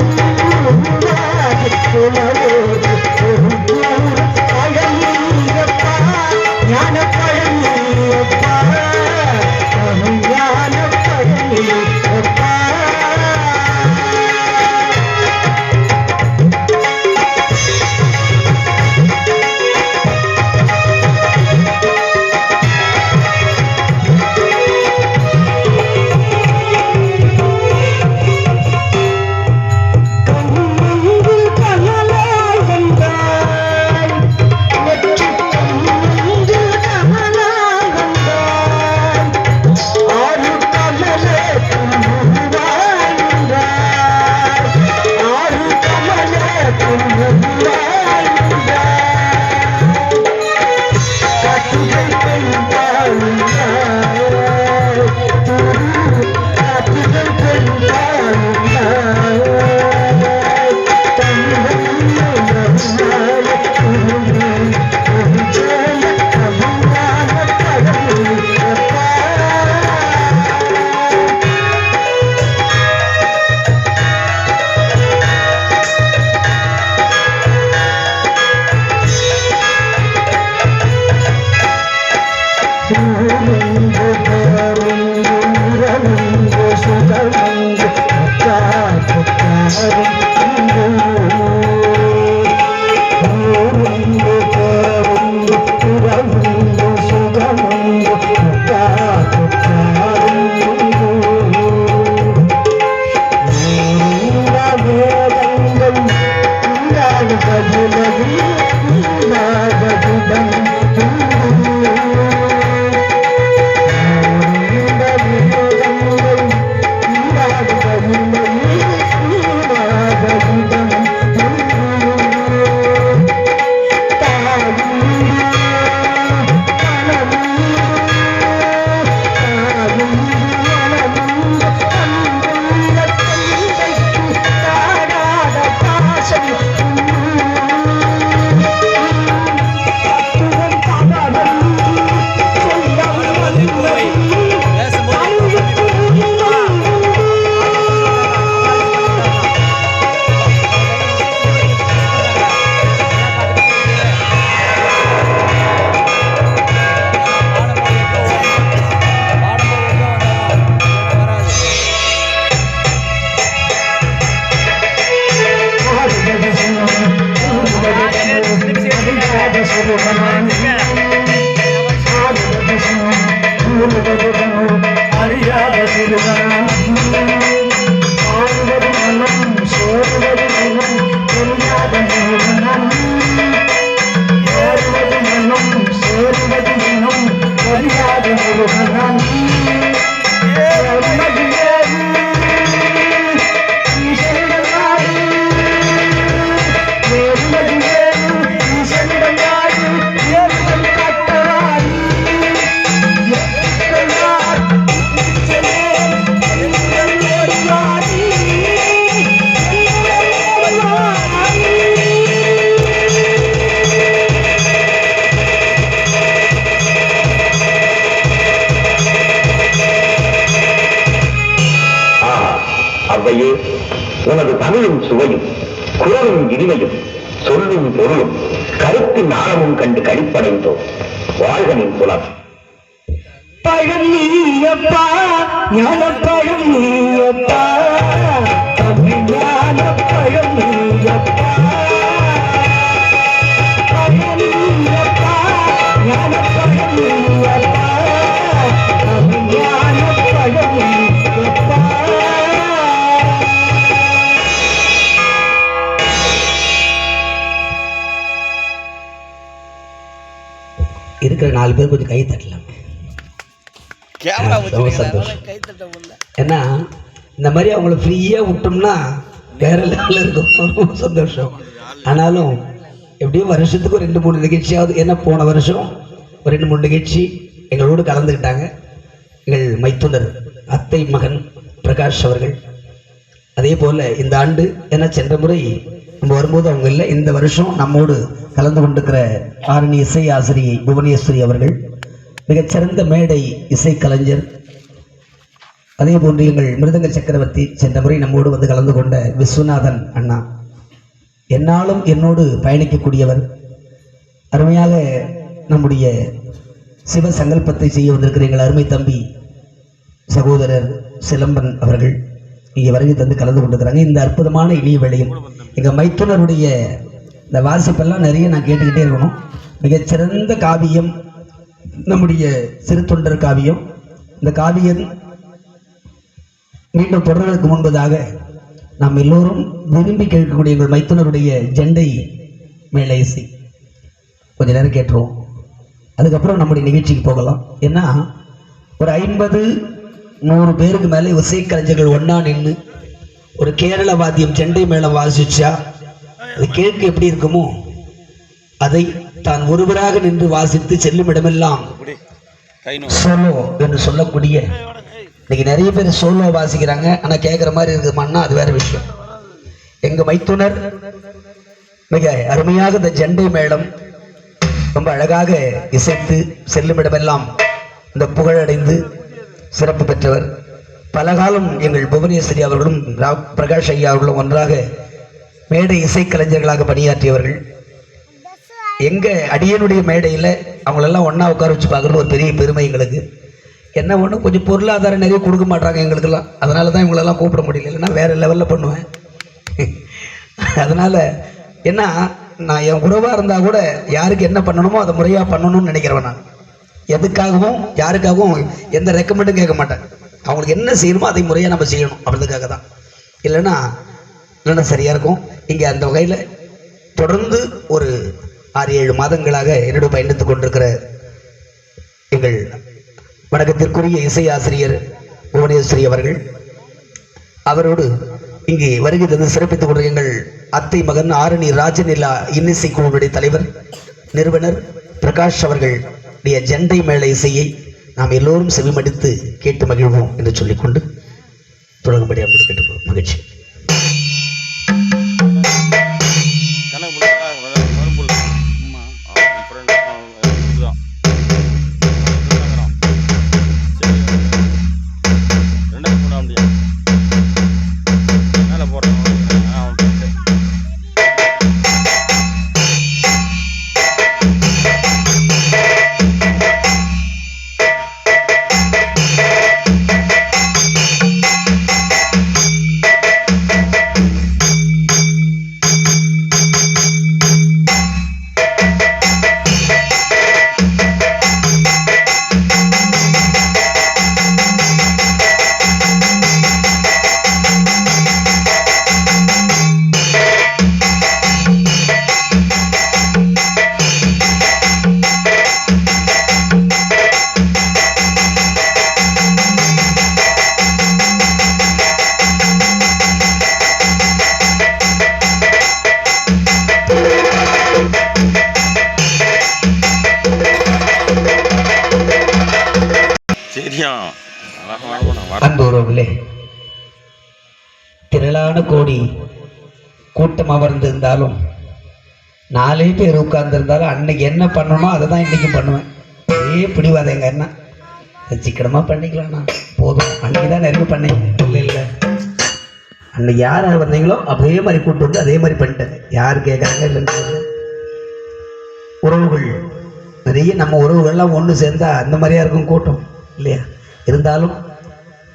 அவ்வையே, உனது தமிழும் சுவையும் குரலும் இனிமையும் சொல்லும் பொருளும் கருத்தின் ஆழமும் கண்டு கழிப்படைந்தோம். வாழ்கனின் புலம். பழம் நீயப்பா, ஞானப்பழம் நீயப்பா, ஞான பழம் நீயப்பா, பழம் நீயப்பா, ஞானப்பழம் நீயப்பா, ஞான பழம் நீயப்பா. இருக்கிற 4 பேர் கொஞ்சம் கை தட்டலாம். ஏன்னா இந்த மாதிரி அவங்கள ஃப்ரீயாக விட்டோம்னா வேற லெவலில் இருக்கும், ரொம்ப சந்தோஷம். ஆனாலும் எப்படியும் வருஷத்துக்கு ஒரு 2-3 நிகழ்ச்சியாவது, ஏன்னா போன வருஷம் ஒரு 2-3 நிகழ்ச்சி எங்களோடு கலந்துக்கிட்டாங்க எங்கள் மைத்துனர் அத்தை மகன் பிரகாஷ் அவர்கள். அதே போல் இந்த ஆண்டு, ஏன்னா சென்ற முறை நம்ம வரும்போது அவங்க இல்லை, இந்த வருஷம் நம்மோடு கலந்து கொண்டிருக்கிற ஆரணி இசை ஆசிரியை புவனேஸ்வரி அவர்கள், மிகச்சிறந்த மேடை இசை கலைஞர். அதே போன்று எங்கள் மிருதங்க சக்கரவர்த்தி சென்ற முறை நம்மோடு வந்து கலந்து கொண்ட விஸ்வநாதன் அண்ணா, என்னாலும் என்னோடு பயணிக்கக்கூடியவர். அருமையாக நம்முடைய சிவ சங்கல்பத்தை செய்ய வந்திருக்கிற எங்கள் அருமை தம்பி சகோதரர் சிலம்பன் அவர்கள் இங்கே வருகை தந்து கலந்து கொண்டிருக்கிறாங்க. இந்த அற்புதமான இனிய வேளையில் எங்கள் மைத்துனருடைய இந்த வாசிப்பெல்லாம் நிறைய நான் கேட்டுக்கிட்டே இருக்கணும். மிகச்சிறந்த காவியம் நம்முடைய சிறு தொண்டர் காவியம். இந்த காவியம் மீண்டும் தொடர்வதற்கு முன்பதாக நாம் எல்லோரும் விரும்பி கேட்கக்கூடிய எங்கள் மைத்துனருடைய ஜெண்டை மேள இசை கொஞ்ச நேரம் கேட்டுருவோம். அதுக்கப்புறம் நம்முடைய நிகழ்ச்சிக்கு போகலாம். ஏன்னா ஒரு 50-100 பேருக்கு மேலே இசைக்கலைஞர்கள் ஒன்றா நின்று ஒரு கேரள வாத்தியம் ஜெண்டை மேளம் வாசிச்சா அது கேட்க எப்படி இருக்குமோ அதை தான் ஒருவராக நின்று வாசித்து செல்லும் இடமெல்லாம் சோலோ என்று சொல்லக்கூடிய, இன்னைக்கு நிறைய பேர் சோலோ வாசிக்கிறாங்க, ஆனால் கேட்குற மாதிரி இருக்குமான்னா அது வேற விஷயம். எங்க மைத்துனர் மிக அருமையாக இந்த ஜெண்டை மேளம் ரொம்ப அழகாக இசைத்து செல்லும் இடமெல்லாம் இந்த புகழடைந்து சிறப்பு பெற்றவர். பல காலம் எங்கள் புவனேஸ்வரி அவர்களும் பிரகாஷ் ஐயா அவர்களும் ஒன்றாக மேடை இசைக்கலைஞர்களாக பணியாற்றியவர்கள். எங்க அடியனுடைய மேடையில் அவங்களெல்லாம் ஒன்றா உட்கார வச்சு பார்க்குறது ஒரு பெரிய பெருமை எங்களுக்கு. என்ன ஒன்று, கொஞ்சம் பொருளாதாரம் நிறைய கொடுக்க மாட்டாங்க எங்களுக்கெல்லாம், அதனால தான் இவங்களெல்லாம் கூப்பிட முடியல, இல்லைன்னா வேறு லெவலில் பண்ணுவேன். அதனால என்ன, நான் என் உறவாக இருந்தால் கூட யாருக்கு என்ன பண்ணணுமோ அதை முறையாக பண்ணணும்னு நினைக்கிறவன் நான். எதுக்காகவும் யாருக்காகவும் எந்த ரெக்கமெண்டும் கேட்க மாட்டேன். அவங்களுக்கு என்ன செய்யணுமோ அதை முறையாக நம்ம செய்யணும் அப்படின்றதுக்காக தான். இல்லைன்னா சரியாக இருக்கும். இங்கே அந்த வகையில் தொடர்ந்து ஒரு 6-7 மாதங்களாக என்னோட பயணித்துக் கொண்டிருக்கிற எங்கள் வணக்கத்திற்குரிய இசை ஆசிரியர் புவனேஸ்வரி அவர்கள், அவரோடு இங்கே வருகை தந்து சிறப்பித்துக் கொண்ட எங்கள் அத்தை மகன் ஆரணி ராஜநிலா இன்னிசை குழுவுடைய தலைவர் நிறுவனர் பிரகாஷ் அவர்களுடைய ஜெண்டை மேள இசையை நாம் எல்லோரும் செவிமடித்து கேட்டு மகிழ்வோம் என்று சொல்லிக்கொண்டு தொடங்கும்படி அப்படி கேட்டுக்கொள்வோம். மகிழ்ச்சி. அன்புறவுகளே, திரளான கோடி கூட்டம் அமர்ந்திருந்தாலும் 4 பேர் உட்கார்ந்துருந்தாலும் அன்னைக்கு என்ன பண்ணணும் அதை தான் இன்னைக்கு பண்ணுவேன். ஒரே பிடிவாத எங்க என்ன சிக்கனமா பண்ணிக்கலாம்ண்ணா போதும். அன்னைக்கு தான் நிறைய பண்ணீங்க. இல்லை அன்னைக்கு யார் யார் வந்தீங்களோ அதே மாதிரி கூட்டு வந்து அதே மாதிரி பண்ணிட்டேன். யார் கேட்குறாங்க இல்லைன்னு. உறவுகள் நிறைய நம்ம உறவுகள்லாம் ஒன்று சேர்ந்தா அந்த மாதிரியா இருக்கும் கூட்டம் இல்லையா? இருந்தாலும்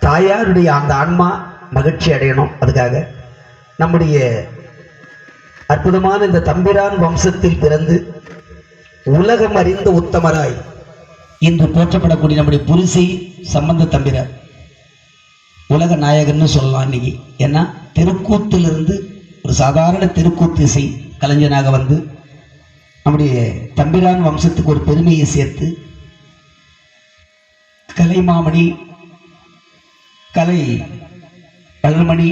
தாயாருடைய அந்த ஆன்மா மகிழ்ச்சி அடையணும். அதுக்காக நம்முடைய அற்புதமான இந்த தம்பிரான் வம்சத்தில் பிறந்து உலகம் அறிந்த உத்தமராய் இன்று போற்றப்படக்கூடிய நம்முடைய புரிசை சம்பந்த தம்பிரான் உலக நாயகன்னு சொல்லலாம் இன்னைக்கு. ஏன்னா திருக்கூத்திலிருந்து ஒரு சாதாரண திருக்கூத்து இசை கலைஞனாக வந்து நம்முடைய தம்பிரான் வம்சத்துக்கு ஒரு பெருமையை சேர்த்து கலைமாமணி, கலை கல்மணி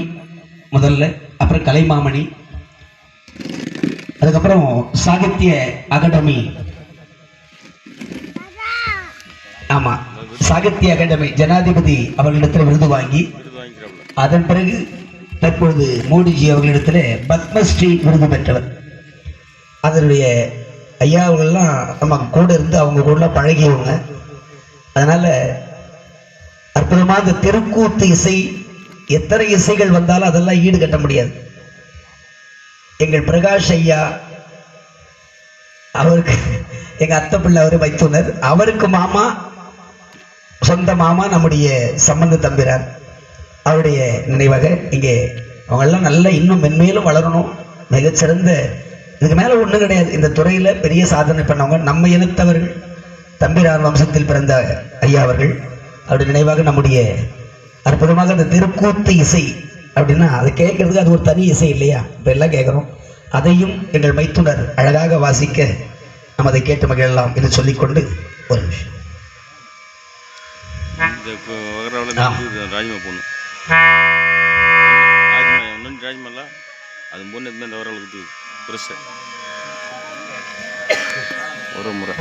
முதல்ல, அப்புறம் கலைமாமணி, அதுக்கப்புறம் சாகித்ய அகாடமி, ஆமா சாகித்ய அகாடமி ஜனாதிபதி அவர்களிடத்தில் விருது வாங்கி, அதன் பிறகு தற்பொழுது மோடிஜி அவர்களிடத்தில் பத்மஸ்ரீ விருது பெற்றவர். அதனுடைய ஐயா அவர்கள்லாம் நம்ம கூட இருந்து அவங்க கூட பழகியவங்க. அதனால அற்புதமாக இந்த தெருக்கூத்து இசை எத்தனை இசைகள் வந்தாலும் அதெல்லாம் ஈடு கட்ட முடியாது. எங்கள் பிரகாஷ் ஐயா அவருக்கு எங்க அத்தை பிள்ளை அவரு வைத்துனர், அவருக்கு மாமா, சொந்த மாமா நம்முடைய சம்பந்த தம்பிரார். அவருடைய நினைவாக இங்கே அவங்கெல்லாம் நல்லா இன்னும் மென்மேலும் வளரணும். மிகச்சிறந்த இதுக்கு மேல ஒன்றும் கிடையாது. இந்த துறையில பெரிய சாதனை பண்ணவங்க நம்ம இனத்தவர்கள், தம்பிரான் வம்சத்தில் பிறந்த ஐயா அவர்கள். அவருடைய நினைவாக நம்முடைய அற்புதமாக அந்த திருக்கூத்து இசை அப்படின்னா அதை கேட்கறதுக்கு அது ஒரு தனி இசை இல்லையா? இப்போ எல்லாம் கேட்குறோம். அதையும் எங்கள் மைத்துனர் அழகாக வாசிக்க நம்ம அதை கேட்டு மகிழலாம் என்று சொல்லிக்கொண்டு ஒரு நிமிஷம். ஒரு முறை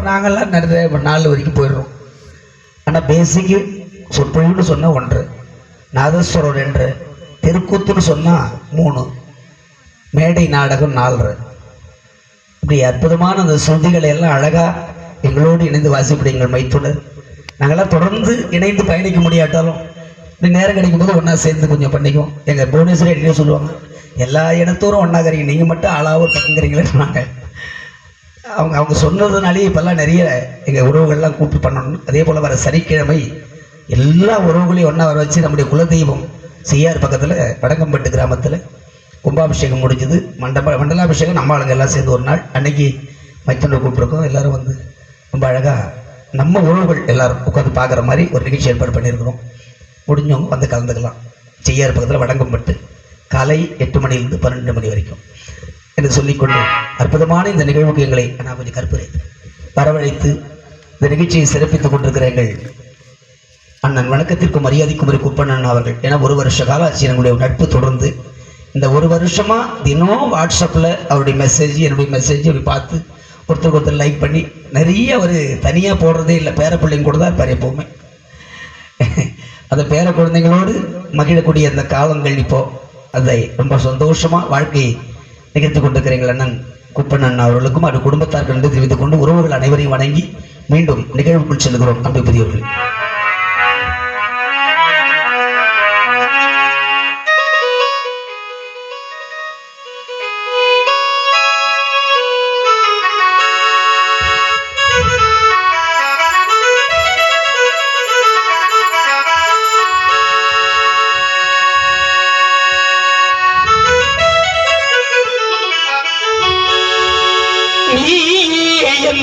நாங்கள்லாம் நிறைய 4 வரைக்கும் போயிடுறோம். ஆனால் பேசிக்கு சொற்பொழிவுன்னு சொன்னால் 1, நாதஸ்வரம் 2, தெருக்கூத்துன்னு சொன்னால் 3, மேடை நாடகம் 4. இப்படி அற்புதமான அந்த சுருதிகளை எல்லாம் அழகாக எங்களோடு இணைந்து வாசிப்படி எங்கள் மைத்துனர். நாங்கள்லாம் தொடர்ந்து இணைந்து பயணிக்க முடியாட்டாலும் இப்படி நேரம் கிடைக்கும் போது ஒன்றா சேர்ந்து கொஞ்சம் பண்ணிக்குவோம். எங்கள் புவனேஸ்வரி என்ன சொல்லுவாங்க, எல்லா இடத்தோறும் ஒன்றாகிறீங்க, நீங்கள் மட்டும் ஆளாக ஒரு பக்கங்கிறீங்களேன்னு சொன்னாங்க. அவங்க சொன்னதுனாலே இப்போல்லாம் நிறைய எங்கள் உறவுகள்லாம் கூப்பிட்டு பண்ணணும். அதே போல் வர சனிக்கிழமை எல்லா உறவுகளையும் ஒன்றா வர வச்சு நம்முடைய குலதெய்வம் செய்யார் பக்கத்தில் வடங்கம்பட்டு கிராமத்தில் கும்பாபிஷேகம் முடிஞ்சது. மண்டலாபிஷேகம் நம்ம ஆளுங்க எல்லாம் சேர்ந்து ஒரு நாள் அன்னைக்கு மைத்தூர் கூப்பிட்ருக்கோம். எல்லோரும் வந்து ரொம்ப அழகாக நம்ம உறவுகள் எல்லோரும் உட்காந்து பார்க்குற மாதிரி ஒரு நிகழ்ச்சி ஏற்பாடு பண்ணியிருக்கிறோம். முடிஞ்சவங்க வந்து கலந்துக்கலாம். செய்யார் பக்கத்தில் வடங்கம்பட்டு காலை 8 மணிலிருந்து 12 மணி வரைக்கும் என்று சொல்லிக்கொண்டு அற்புதமான இந்த நிகழ்வுக்கு எங்களை நான் கொஞ்சம் கற்புரை வரவழைத்து இந்த நிகழ்ச்சியை சிறப்பித்துக் கொண்டிருக்கிற எங்கள் அண்ணன் வணக்கத்திற்கும் மரியாதைக்கும் ஒரு குப்பண்ணன் அவர்கள். ஏன்னா 1 வருஷ கால ஆச்சு எங்களுடைய நட்பு தொடர்ந்து. இந்த 1 வருஷமா தினம் வாட்ஸ்அப்பில் அவருடைய மெசேஜ் என்னுடைய மெசேஜ் அப்படி பார்த்து ஒருத்தர் லைக் பண்ணி நிறைய ஒரு தனியாக போடுறதே இல்லை. பேர பிள்ளைங்க கூட தான் இருப்பார் எப்போவுமே. அந்த பேர குழந்தைங்களோடு மகிழக்கூடிய அந்த காலங்கள் இப்போது அதை ரொம்ப சந்தோஷமாக வாழ்க்கையை நிகழ்த்தி கொண்டிருக்கிற எங்கள் அண்ணன் குப்பண்ணன் அவர்களுக்கும் அது குடும்பத்தார்கள் என்று தெரிவித்துக் கொண்டு உறவுகள் அனைவரையும் வணங்கி மீண்டும் நிகழ்வுக்குள் செல்கிறோம். அன்பு பெரியவர்கள்,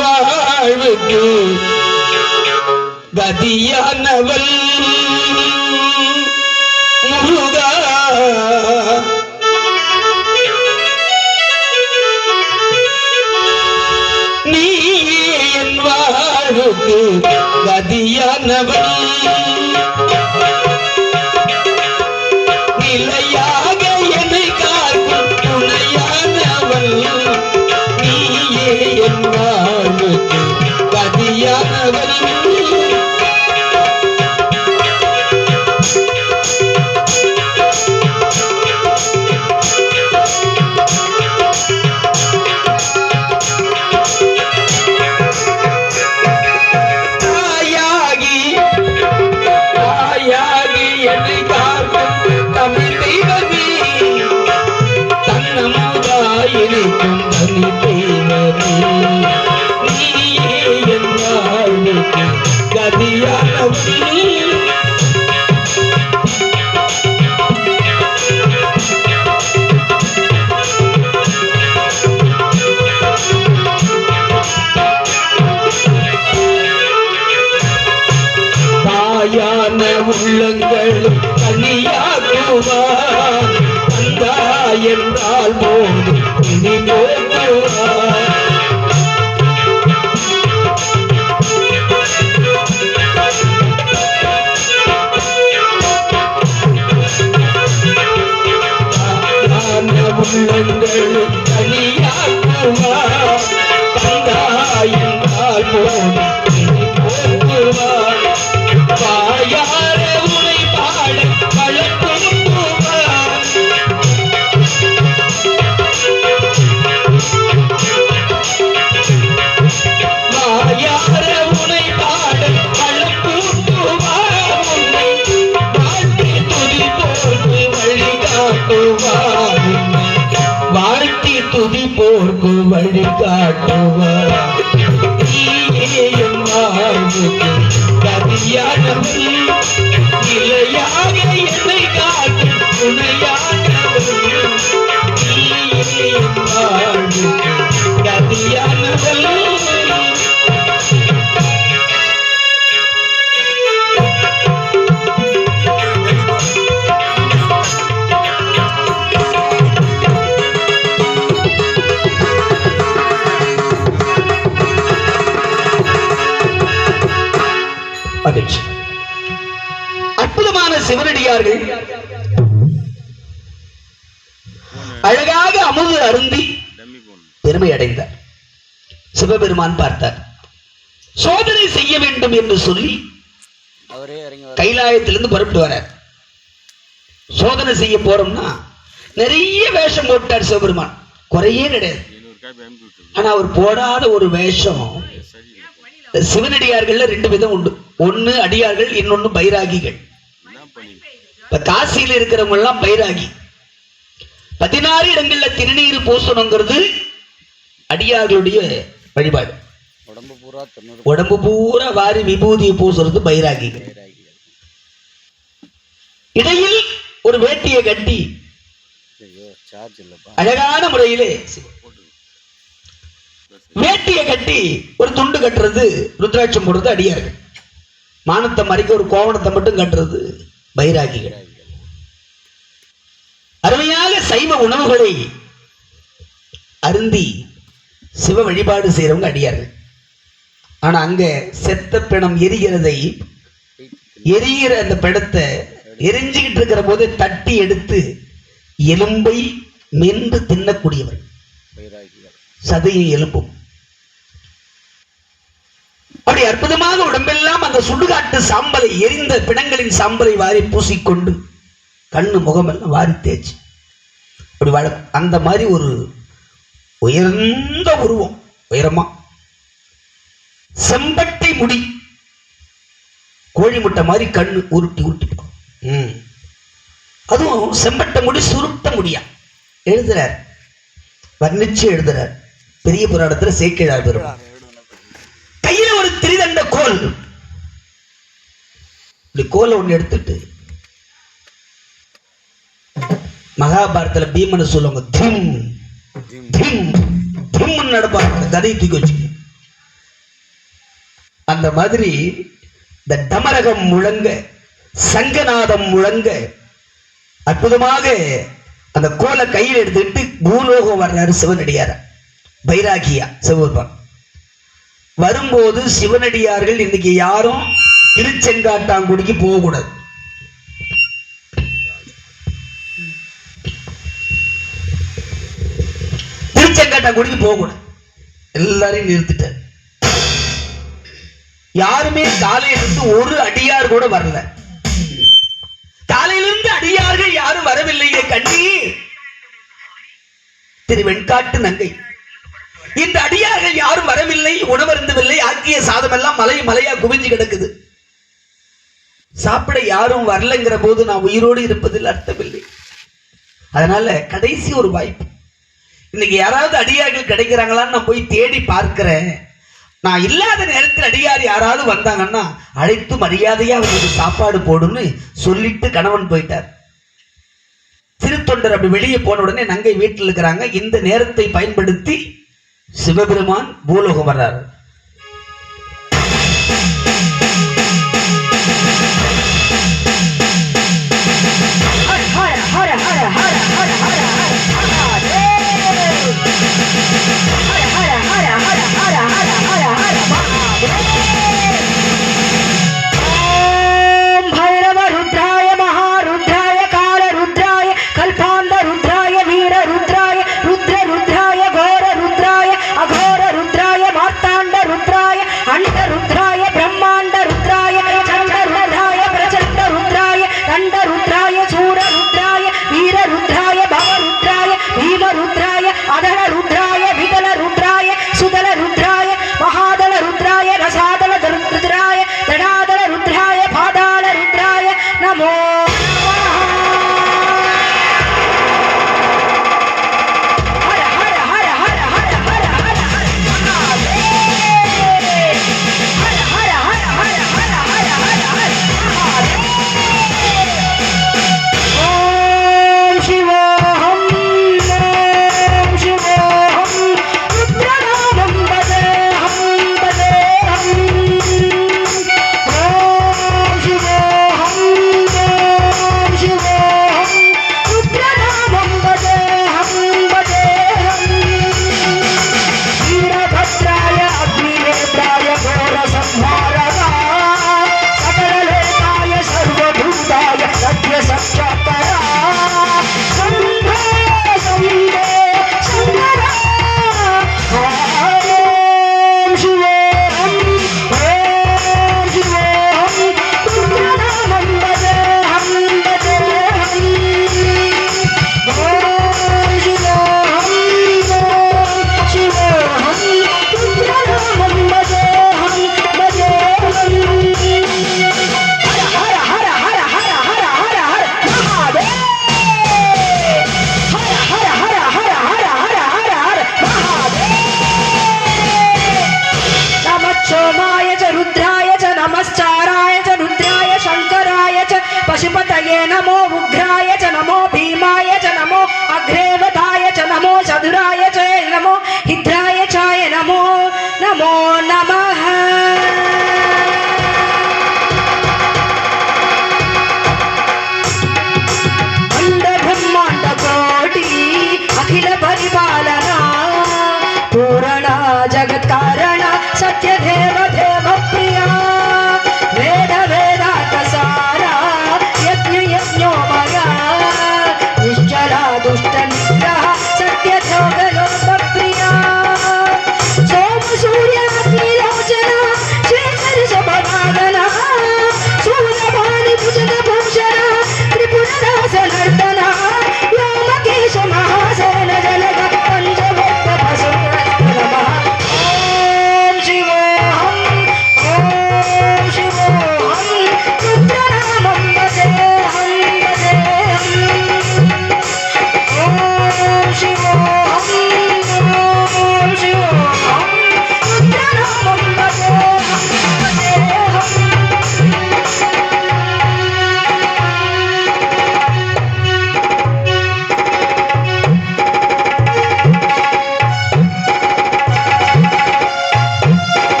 வாழ்வுக்கு கதியானவள் முருகா, நீ என் வாழ்வுக்கு கதியானவள், நிலையாக என்னை காக்கும் துணையானவள், நீயே என் வாழ்வுக்கு கதியானவள். தாயான உள்ளங்களும் தனியாக்குவார், அந்தா என்றால் போது இனி போக்குவார். உள்ளங்களும் தனியாக்குவார், அந்தா என்றால் போது இனி போக்குவார். வாயார உனை பாட பழப்பூவார், வாயார உனை பாட பழப்பூவார். உன்னை வாழ்த்தி துதி போர்க்கு வழிகாட்டுவார், வாழ்த்தி துதி போர்க்கு வழிகாட்டுவார். என் வாழ்வுக்கு கதியானவள், நிலையாக என்னை காக்கும் துணையானவள், என் வாழ்வுக்கு கதியானவள். அற்புதமான சிவனடியார்கள் அழகாக அமுது அருந்தி பெருமை அடைந்தார். சிவபெருமான் பார்த்தார், சோதனை செய்ய வேண்டும் என்று சொல்லி அவரே இறங்கி கைலாயத்திலிருந்து புறப்பட்டு வர. சோதனை செய்ய போறோம்னா நிறைய வேஷம் போட்டார் சிவபெருமான், குறையே கிடையாது. ஆனா அவர் போடாத ஒரு வேஷம், சிவனடியார்கள் 2 விதம் உண்டு. ஒன்னு அடியார்கள், இன்னொன்னு பைராகிகள். இப்ப காசியில இருக்கிறவங்க எல்லாம் பைராகி. 16 இடங்கள்ல திருநீர் பூசணுங்கிறது அடியார்களுடைய வழிபாடு. உடம்பு பூரா வாரி விபூதியை பூசுறது பைராகிகள். இடையில் ஒரு வேட்டியை கட்டி அழகான முறையிலே வேட்டியை கட்டி ஒரு துண்டு கட்டுறது, ருத்ராட்சம் போடுறது அடியார்கள். மானத்தை மறைக்க ஒரு கோவணத்தை மட்டும் கட்டுறது பைராகிகள். அருமையாக சைவ உணவுகளை அருந்தி சிவ வழிபாடு செய்யறவங்க அடியார்கள். ஆனா அங்க செத்த பிணம் எரிகிறதை, எரிகிற அந்த பிணத்தை எரிஞ்சுக்கிட்டு இருக்கிற போது தட்டி எடுத்து எலும்பை மென்று தின்னக்கூடியவர், சதையை எலும்பும். அப்படி அற்புதமாக உடம்பெல்லாம் அந்த சுடுகாட்டு சாம்பலை, எரிந்த பிணங்களின் சாம்பலை வாரி பூசிக்கொண்டு கண்ணு முகமெல்லாம் வாரி தேய்ச்சி அப்படி வாழ. அந்த மாதிரி ஒரு உயர்ந்த உருவம், உயரமா செம்பட்டை முடி, கோழி முட்டை மாதிரி கண்ணு உருட்டி உருட்டி. அதுவும் செம்பட்டை முடி, சுருட்ட முடியா. எழுதுறார், வர்ணிச்சு எழுதுறார் பெரிய புராணத்துல சேக்கிழார் பெருமாள். கையில ஒரு திரிதண்ட கோல், இப்படி கோலை ஒண்ணு எடுத்துட்டு மகாபாரதத்துல பீமனை சொல்லுவாங்க, திம் திம் திம் நடப்பாங்க, கதையை தூக்கி வச்சு. அந்த மாதிரி இந்த டமரகம் முழங்க, சங்கநாதம் முழங்க, அற்புதமாக அந்த கோலை கையில் எடுத்துக்கிட்டு பூலோகம் வர்றாரு சிவனடியார, பைராகியா சிவபெருமான். வரும்போது சிவனடியார்கள் இன்னைக்கு யாரும் திருச்செங்காட்டாங்குடிக்கு போகக்கூடாது. திருச்செங்காட்டாங்குடிக்கு போகக்கூடாது, எல்லாரையும் நிறுத்திட்டார். யாருமே காலையிலிருந்து ஒரு அடியார் கூட வரல. காலையிலிருந்து அடியார்கள் யாரும் வரவில்லையே கண்ணீர். திரு வெண்காட்டு நங்கை, இந்த அடியார்கள் யாரும் வரவில்லை, உணவருந்தவில்லை, ஆக்கிய சாதம் எல்லாம் மலை மலையா குவிஞ்சு கிடக்குது. சாப்பிட யாரும் வரலங்கிற போது நான் உயிரோடு இருப்பதில் அர்த்தமில்லை. அதனால கடைசி ஒரு வாய்ப்பு, இன்னைக்கு யாராவது அடியார்கள் கிடைக்கிறாங்களான்னு நான் போய் தேடி பார்க்கிறேன். நான் இல்லாத நேரத்தில் அடியார் யாராவது வந்தாங்கன்னா அழைத்து மரியாதையா அவங்களுக்கு சாப்பாடு போடுன்னு சொல்லிட்டு கணவன் போயிட்டார். திருத்தொண்டர் அப்படி வெளியே போன உடனே நங்கை வீட்டில் இருக்கிறாங்க. இந்த நேரத்தை பயன்படுத்தி சிவபெருமான் பூலோகம் வர்றார்.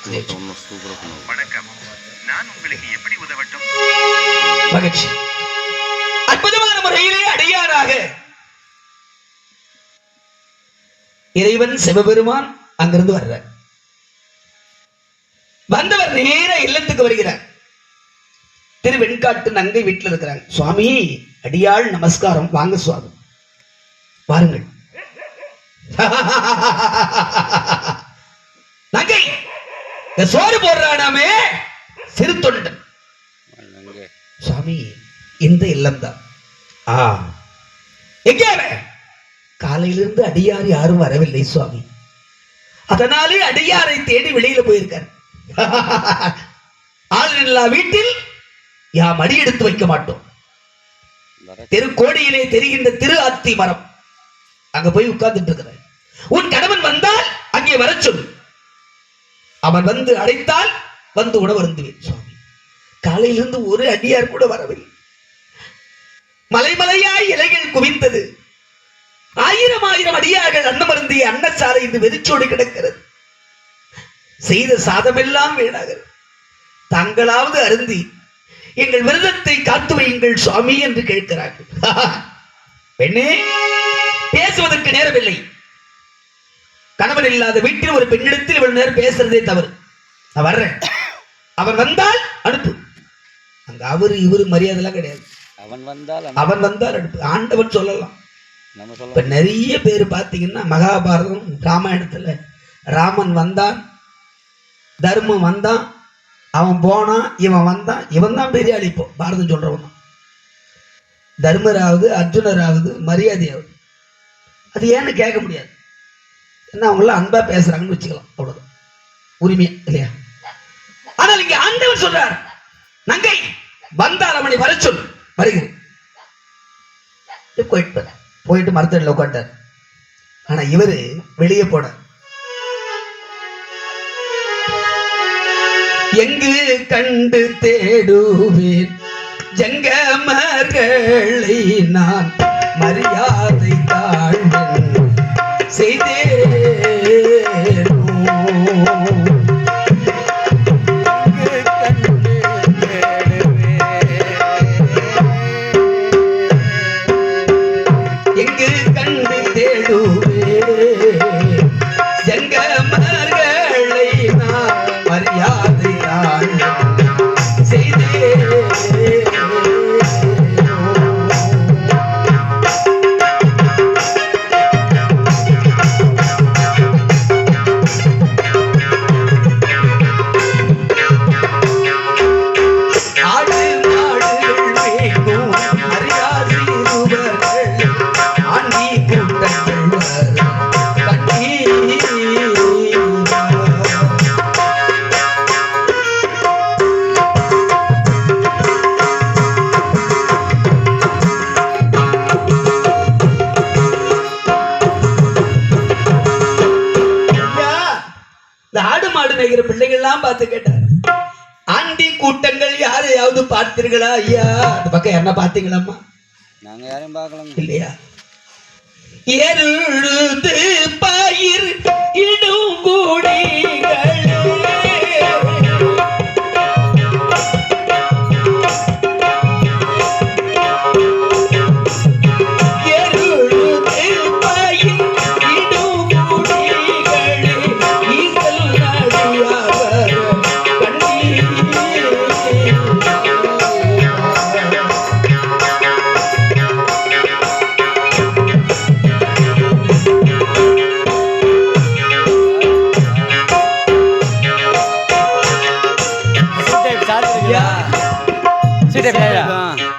வணக்கம், நான் உங்களுக்கு எப்படி உதவட்டும்? மகிழ்ச்சி. அற்புதமான முறையிலே அடியாராக இறைவன் சிவபெருமான் அங்கிருந்து வர்றார். வந்தவர் நேர இல்லத்துக்கு வருகிறார். திரு வெண்காட்டு நங்கை வீட்டில் இருக்கிறாங்க. சுவாமி, அடியாள் நமஸ்காரம். வாங்க சுவாமி, வாருங்கள். நங்கை, இந்த சோறு போடுறானாமே சிறு தொண்டன். சுவாமி, இந்த இல்லம் தான். எங்கே காலையிலிருந்து அடியார் யாரும் வரவில்லை சுவாமி. அதனாலே அடியாரை தேடி வெளியில போயிருக்கார். ஆளில்லா வீட்டில் யாம் அடி எடுத்து வைக்க மாட்டோம். தெருக்கோடியிலே தெரிகின்ற திரு அத்தி மரம், அங்க போய் உட்கார்ந்துட்டு இருக்கிறார். உன் கணவன் வந்தால் அங்கே வர சொல்லு. அவன் வந்து அழைத்தால் வந்து உணவு அருந்துவேன். சுவாமி, காலையிலிருந்து ஒரு அடியார் கூட வரவில்லை. மலைமலையாய் இலைகள் குவிந்தது. ஆயிரம் ஆயிரம் அடியார்கள் அன்னமருந்திய அன்னச்சாலை இன்று வெறிச்சோடி கிடக்கிறது. செய்த சாதமெல்லாம் வீணாகிறது. தாங்களாவது அருந்தி எங்கள் விரதத்தை காத்து வையுங்கள் சுவாமி என்று கேட்கிறார்கள். பெண்ணே, பேசுவதற்கு நேரமில்லை. கணவன் இல்லாத வீட்டில் ஒரு பெண்ணிடத்தில் இவ்வளவு நேரம் பேசுறதே தவறு. நான் வர்றேன், அவன் வந்தால் அனுப்பு. அங்க அவரு இவரு மரியாதை எல்லாம் கிடையாது. அவன் வந்தால் அனுப்பு. ஆண்டவன் சொல்லலாம். இப்ப நிறைய பேர் பாத்தீங்கன்னா மகாபாரதம் ராமாயணத்துல ராமன் வந்தான், தர்மம் வந்தான், அவன் போனான், இவன் வந்தான், இவன் தான் பெரிய அழிப்போம். பாரதம் சொல்றவன் தர்மராவது அர்ஜுனராவது மரியாதையாவது. அது ஏன்னு கேட்க முடியாது. என்ன அவங்களாம் அன்பா பேசுறாங்கன்னு வச்சுக்கலாம், அவ்வளவுதான் உரிமை இல்லையா? ஆனால் இங்க ஆண்டவன் சொல்றார், நங்கை வந்தால் அவனை வர சொல். வருகிறேன். போயிட்டு மரத்தடியில் உட்காண்டார். ஆனா இவரு வெளியே போன. எங்கு கண்டு தேடுவேன் ஜங்கமர்களை நான் மரியாதை தாழ்வன் செய்தேனோ. எங்கு கண்டு தேடுவேன் ஜங்கமர்களை நான் மரியாதை செய்தேனோ. பிள்ளைகள்லாம் பார்த்து கேட்டார், ஆண்டி கூட்டங்கள் யாரையாவது பார்த்தீர்களா ஐயா? அந்த பக்கம் என்ன பார்த்தீங்களாம்மா? நாங்க யாரையும் பார்க்கலாம் இல்லையா? எருது பயிர் இடும் கூடிகளே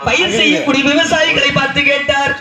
பயிர் செய்யக்கூடிய விவசாயிகளை பார்த்து கேட்டார்.